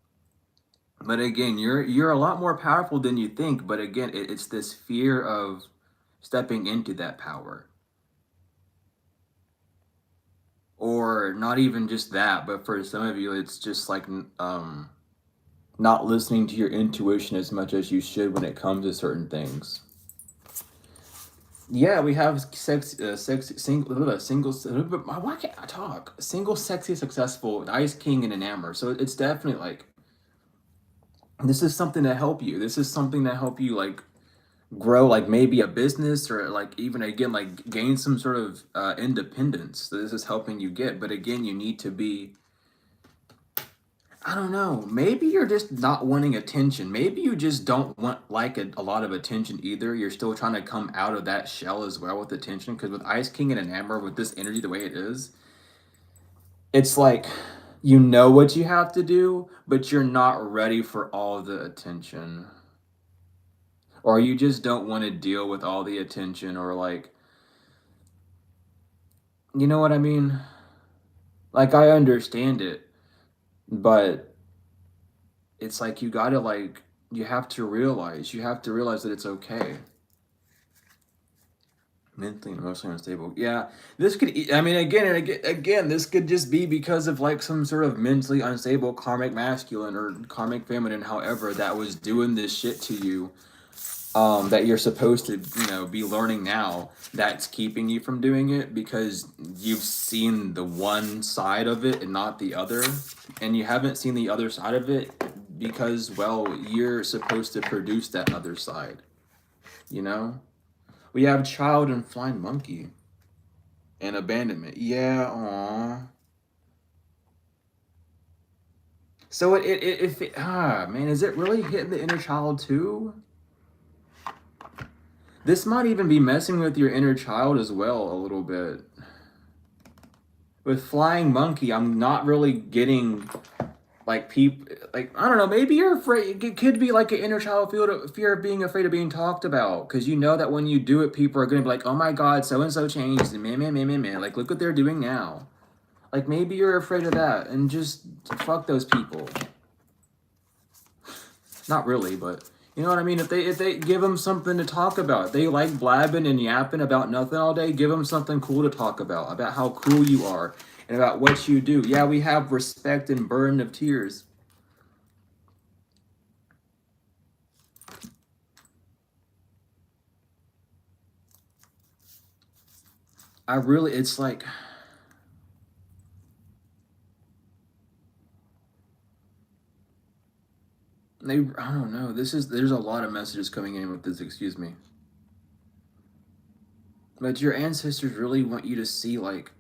But again, you're a lot more powerful than you think. But again, it's this fear of stepping into that power. Or not even just that, but for some of you it's just like not listening to your intuition as much as you should when it comes to certain things. Yeah, we have single, why can't I talk? Single, sexy, successful, Ice King, and Enamor. So it's definitely like, this is something to help you. This is something to help you like grow, like maybe a business, or like even again like gain some sort of independence that this is helping you get. But again, you need to be, I don't know, maybe you're just not wanting attention. Maybe you just don't want like a lot of attention either. You're still trying to come out of that shell as well with attention, because with Ice King and Enamor, with this energy the way it is, it's like you know what you have to do, but you're not ready for all the attention. Or you just don't want to deal with all the attention, or like, you know what I mean? Like, I understand it, but it's like you have to realize that it's okay. Mentally and emotionally unstable. Yeah, this could, I mean, again and again, this could just be because of like some sort of mentally unstable karmic masculine or karmic feminine, however, that was doing this shit to you, that you're supposed to, be learning now, that's keeping you from doing it because you've seen the one side of it and not the other. And you haven't seen the other side of it because, well, you're supposed to produce that other side, you know? We have child and flying monkey and abandonment. Yeah, aw. So man, is it really hitting the inner child too? This might even be messing with your inner child as well a little bit. With flying monkey, I'm not really getting like I don't know, maybe you're afraid. It could be like an inner child fear of being afraid of being talked about, because you know that when you do it, people are gonna be like, oh my god, so and so changed, and man, like look what they're doing now. Like maybe you're afraid of that, and just fuck those people. Not really, but you know what I mean? If they give them something to talk about, they like blabbing and yapping about nothing all day, give them something cool to talk about how cool you are and about what you do. Yeah, we have respect and burden of tears. It's like, I don't know. There's a lot of messages coming in with this, excuse me. But your ancestors really want you to see, like,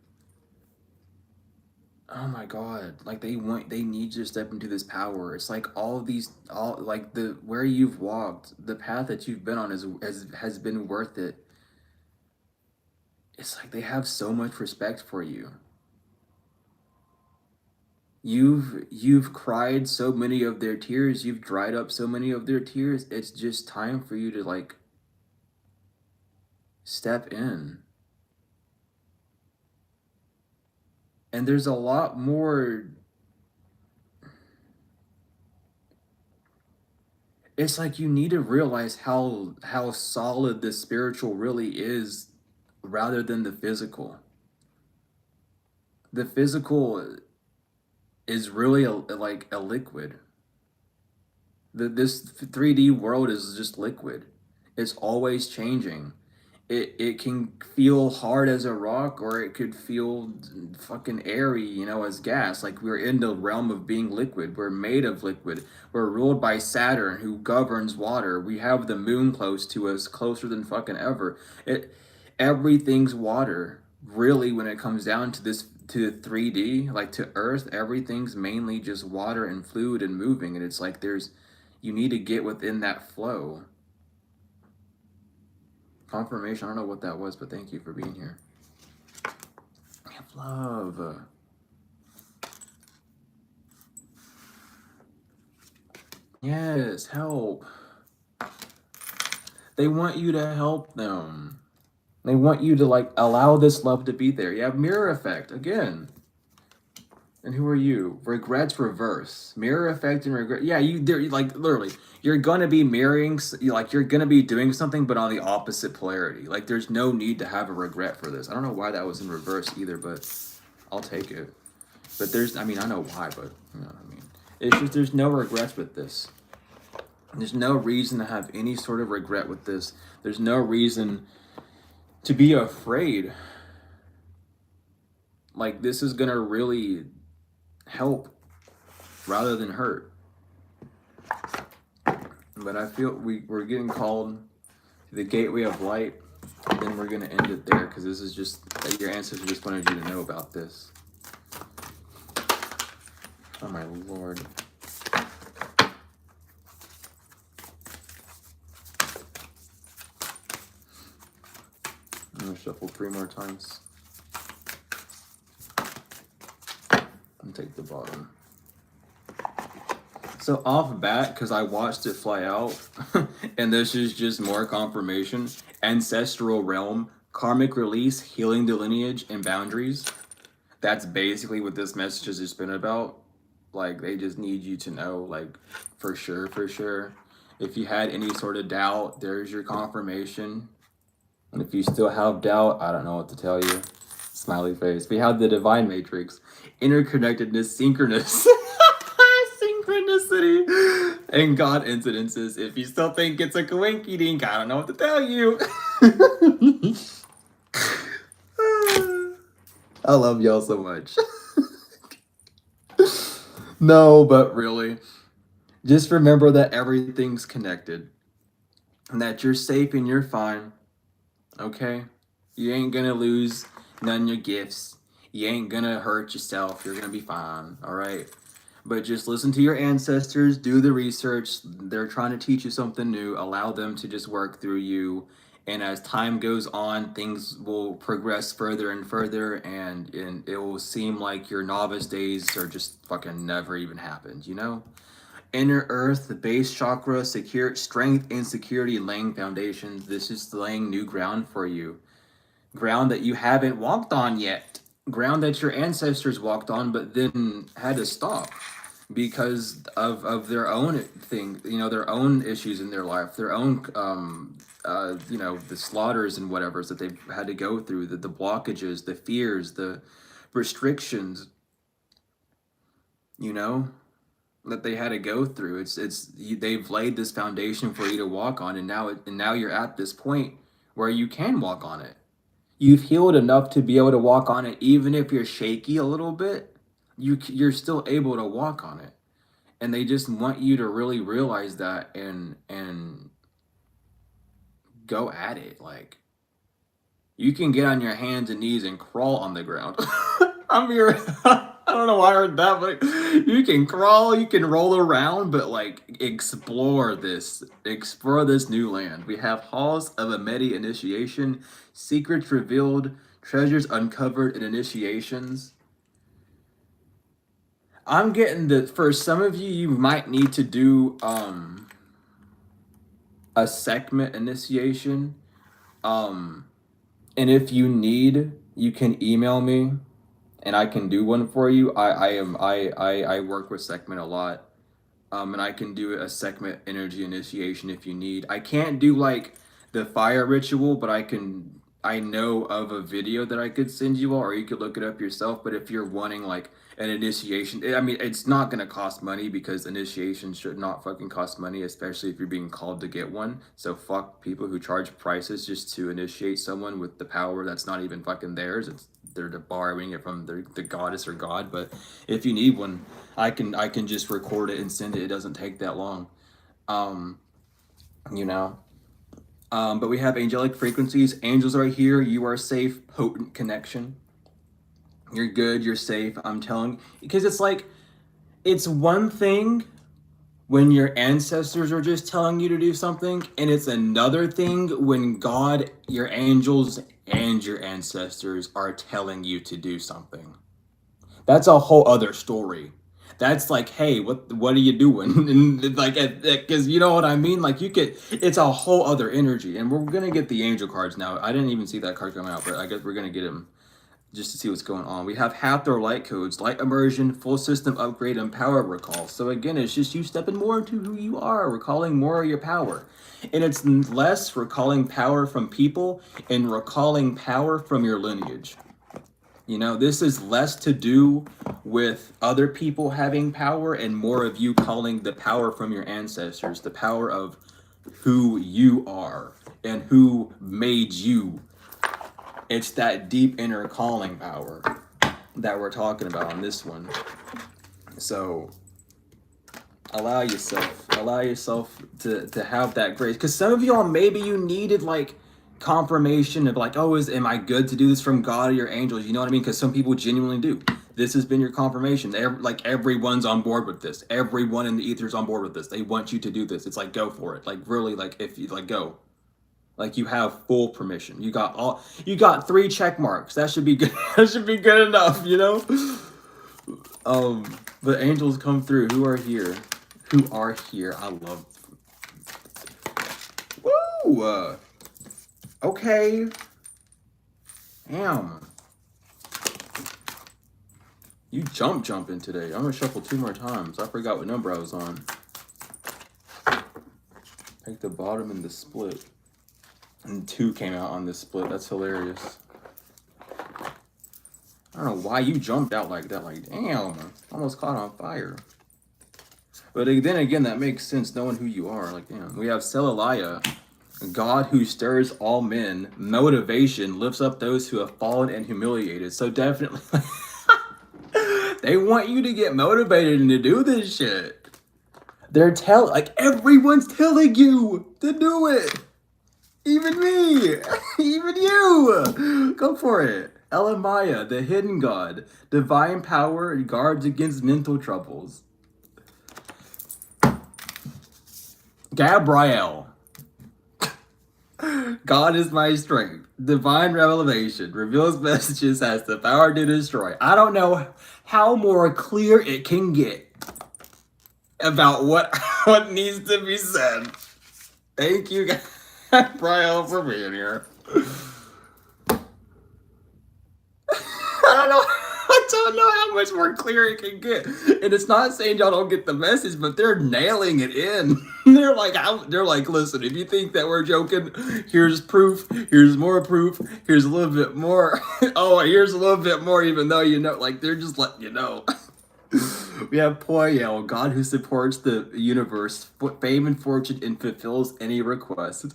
oh my god, like they need you to step into this power. It's like all like the where you've walked, the path that you've been on has been worth it. It's like they have so much respect for you. You've cried so many of their tears, you've dried up so many of their tears. It's just time for you to like step in. And there's a lot more. It's like you need to realize how solid the spiritual really is rather than the physical. The physical is really like a liquid. This 3D world is just liquid. It's always changing. it can feel hard as a rock, or it could feel fucking airy, you know, as gas. Like, we're in the realm of being liquid. We're made of liquid. We're ruled by Saturn, who governs water. We have the moon close to us, closer than fucking ever. It Everything's water. Really, when it comes down to this, to 3D, like to Earth, everything's mainly just water and fluid and moving. And it's like you need to get within that flow. Confirmation. I don't know what that was, but thank you for being here. I have love. Yes, help. They want you to help them. They want you to, like, allow this love to be there. You have mirror effect again. And who are you? Regrets reverse. Mirror effect and regret. Yeah, they're like, literally, you're gonna be mirroring, like, you're gonna be doing something, but on the opposite polarity. Like, there's no need to have a regret for this. I don't know why that was in reverse either, but I'll take it. But I know why, but you know what I mean. It's just, there's no regrets with this. There's no reason to have any sort of regret with this. There's no reason to be afraid. Like, this is gonna really help rather than hurt. But I feel we're getting called to the gateway of light, and then we're gonna end it there, because this is just, your ancestors just wanted you to know about this. Oh my lord. I'm gonna shuffle 3 more times. And take the bottom. So off bat, because I watched it fly out, and this is just more confirmation. Ancestral realm, karmic release, healing the lineage and boundaries. That's basically what this message has just been about. Like, they just need you to know, like, for sure, for sure. If you had any sort of doubt, there's your confirmation. And if you still have doubt, I don't know what to tell you. Smiley face. We have the divine matrix. Interconnectedness, synchronous. Synchronicity. And God incidences. If you still think it's a coinky dink, I don't know what to tell you. I love y'all so much. No, but really, just remember that everything's connected. And that you're safe and you're fine. Okay? You ain't gonna lose none of your gifts. You ain't gonna hurt yourself. You're gonna be fine. Alright? But just listen to your ancestors. Do the research. They're trying to teach you something new. Allow them to just work through you. And as time goes on, things will progress further and further, and it will seem like your novice days are just fucking never even happened, you know? Inner earth, the base chakra, secure strength and security, laying foundations. This is laying new ground for you. Ground that you haven't walked on yet. Ground that your ancestors walked on, but then had to stop because of their own thing, you know, their own issues in their life, their own you know, the slaughters and whatever's that they've had to go through, the blockages, the fears, the restrictions, you know, that they had to go through. They've laid this foundation for you to walk on, and now you're at this point where you can walk on it. You've healed enough to be able to walk on it, even if you're shaky a little bit. You're still able to walk on it, and they just want you to really realize that and go at it. Like, you can get on your hands and knees and crawl on the ground. I'm here. I don't know why I heard that, but you can crawl, you can roll around, but like, explore this new land. We have halls of Ameti initiation, secrets revealed, treasures uncovered, and initiations. I'm getting for some of you, you might need to do a segment initiation. And if you need, you can email me and I can do one for you. I work with segment a lot. And I can do a segment energy initiation if you need. I can't do like the fire ritual, but I can I know of a video that I could send you all, or you could look it up yourself. But if you're wanting like an initiation, I mean, it's not gonna cost money because initiation should not fucking cost money, especially if you're being called to get one. So fuck people who charge prices just to initiate someone with the power that's not even fucking theirs. It's they're borrowing it from the goddess or god. But if you need one, I can just record it and send it. It doesn't take that long. You know. But we have angelic frequencies. Angels are here. You are safe. Potent connection. You're good. You're safe. I'm telling, because it's like, it's one thing when your ancestors are just telling you to do something, and it's another thing when God, your angels, and your ancestors are telling you to do something. That's a whole other story. That's like, hey, what are you doing? And like, because you know what I mean. Like, you could, it's a whole other energy. And we're gonna get the angel cards now. I didn't even see that card coming out, but I guess we're gonna get them just to see what's going on. We have Hathor light codes, light immersion, full system upgrade, and power recall. So again, it's just you stepping more into who you are, recalling more of your power. And it's less recalling power from people and recalling power from your lineage. You know, this is less to do with other people having power and more of you calling the power from your ancestors, the power of who you are and who made you. It's that deep inner calling power that we're talking about on this one. So allow yourself to have that grace. Because some of y'all, maybe you needed like confirmation of like, oh, am I good to do this from God or your angels? You know what I mean? Because some people genuinely do. This has been your confirmation. Everyone's on board with this. Everyone in the ether's on board with this. They want you to do this. It's like, go for it. Like, really, like, if you like, go. Like, you have full permission. You got 3 check marks. That should be good. That should be good enough, you know? The angels come through. Who are here? Who are here? I love. Woo! Okay. Damn. You jumping today. I'm gonna shuffle 2 more times. I forgot what number I was on. Take the bottom and the split. And 2 came out on this split. That's hilarious. I don't know why you jumped out like that. Like, damn. Almost caught on fire. But then again, that makes sense knowing who you are. Like, damn. We have Celaliah. God who stirs all men, motivation, lifts up those who have fallen and humiliated. So definitely, they want you to get motivated and to do this shit. They're like everyone's telling you to do it. Even me, even you. Go for it. Elamaya, the hidden god, divine power, guards against mental troubles. Gabriel. God is my strength. Divine revelation reveals messages, has the power to destroy. I don't know how more clear it can get about what needs to be said. Thank you, Brian, for being here. I don't know how much more clear it can get. And it's not saying y'all don't get the message, but they're nailing it in. They're like, listen, if you think that we're joking, here's proof, here's more proof, here's a little bit more. Oh, here's a little bit more, even though you know, like, they're just letting you know. We have Poyel, God who supports the universe, fame and fortune, and fulfills any request.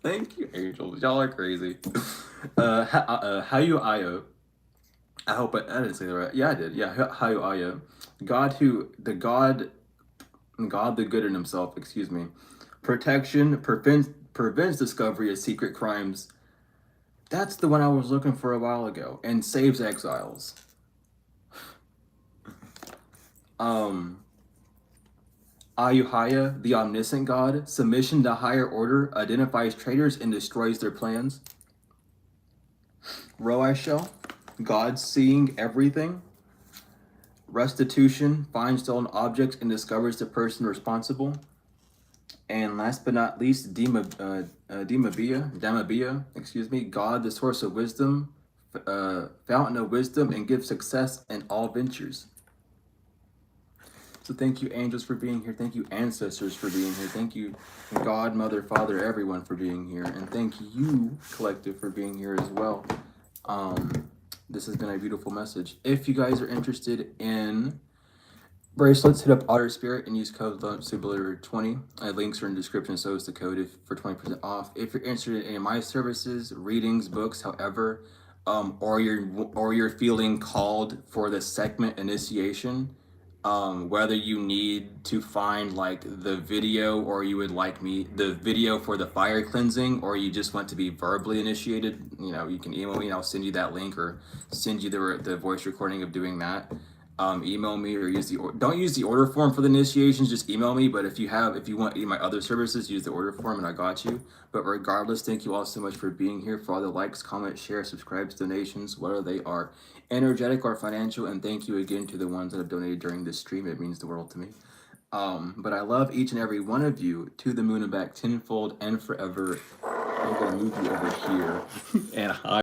Thank you, angels. Y'all are crazy. Hayuaya. I hope I didn't say that right. Yeah, I did. Yeah, Hayuaya. God the good in himself, excuse me. Protection, prevents discovery of secret crimes. That's the one I was looking for a while ago. And saves exiles. Ayuhaya, the omniscient god, submission to higher order, identifies traitors and destroys their plans. Roashel, God seeing everything. Restitution, finds stolen objects and discovers the person responsible. And last but not least, Damabia, God, the source of wisdom, fountain of wisdom, and gives success in all ventures. So thank you, angels, for being here. Thank you, ancestors, for being here. Thank you, God, Mother, Father, everyone, for being here. And thank you, collective, for being here as well. Um, this has been a beautiful message. If you guys are interested in bracelets, hit up Otter Spirit and use code Sublitter20. Links are in the description, so is the code for 20% off. If you're interested in my services, readings, books, however, or you're feeling called for the segment initiation, whether you need to find like the video, or you would like me the video for the fire cleansing, or you just want to be verbally initiated, you can email me and I'll send you that link, or send you the voice recording of doing that. Email me, or don't use the order form for the initiations, just email me. But if you want any of my other services, use the order form and I got you. But regardless, thank you all so much for being here, for all the likes, comments, shares, subscribes, donations, whether they are energetic or financial. And thank you again to the ones that have donated during this stream. It means the world to me. But I love each and every one of you, to the moon and back, tenfold and forever. I'm gonna move you over here and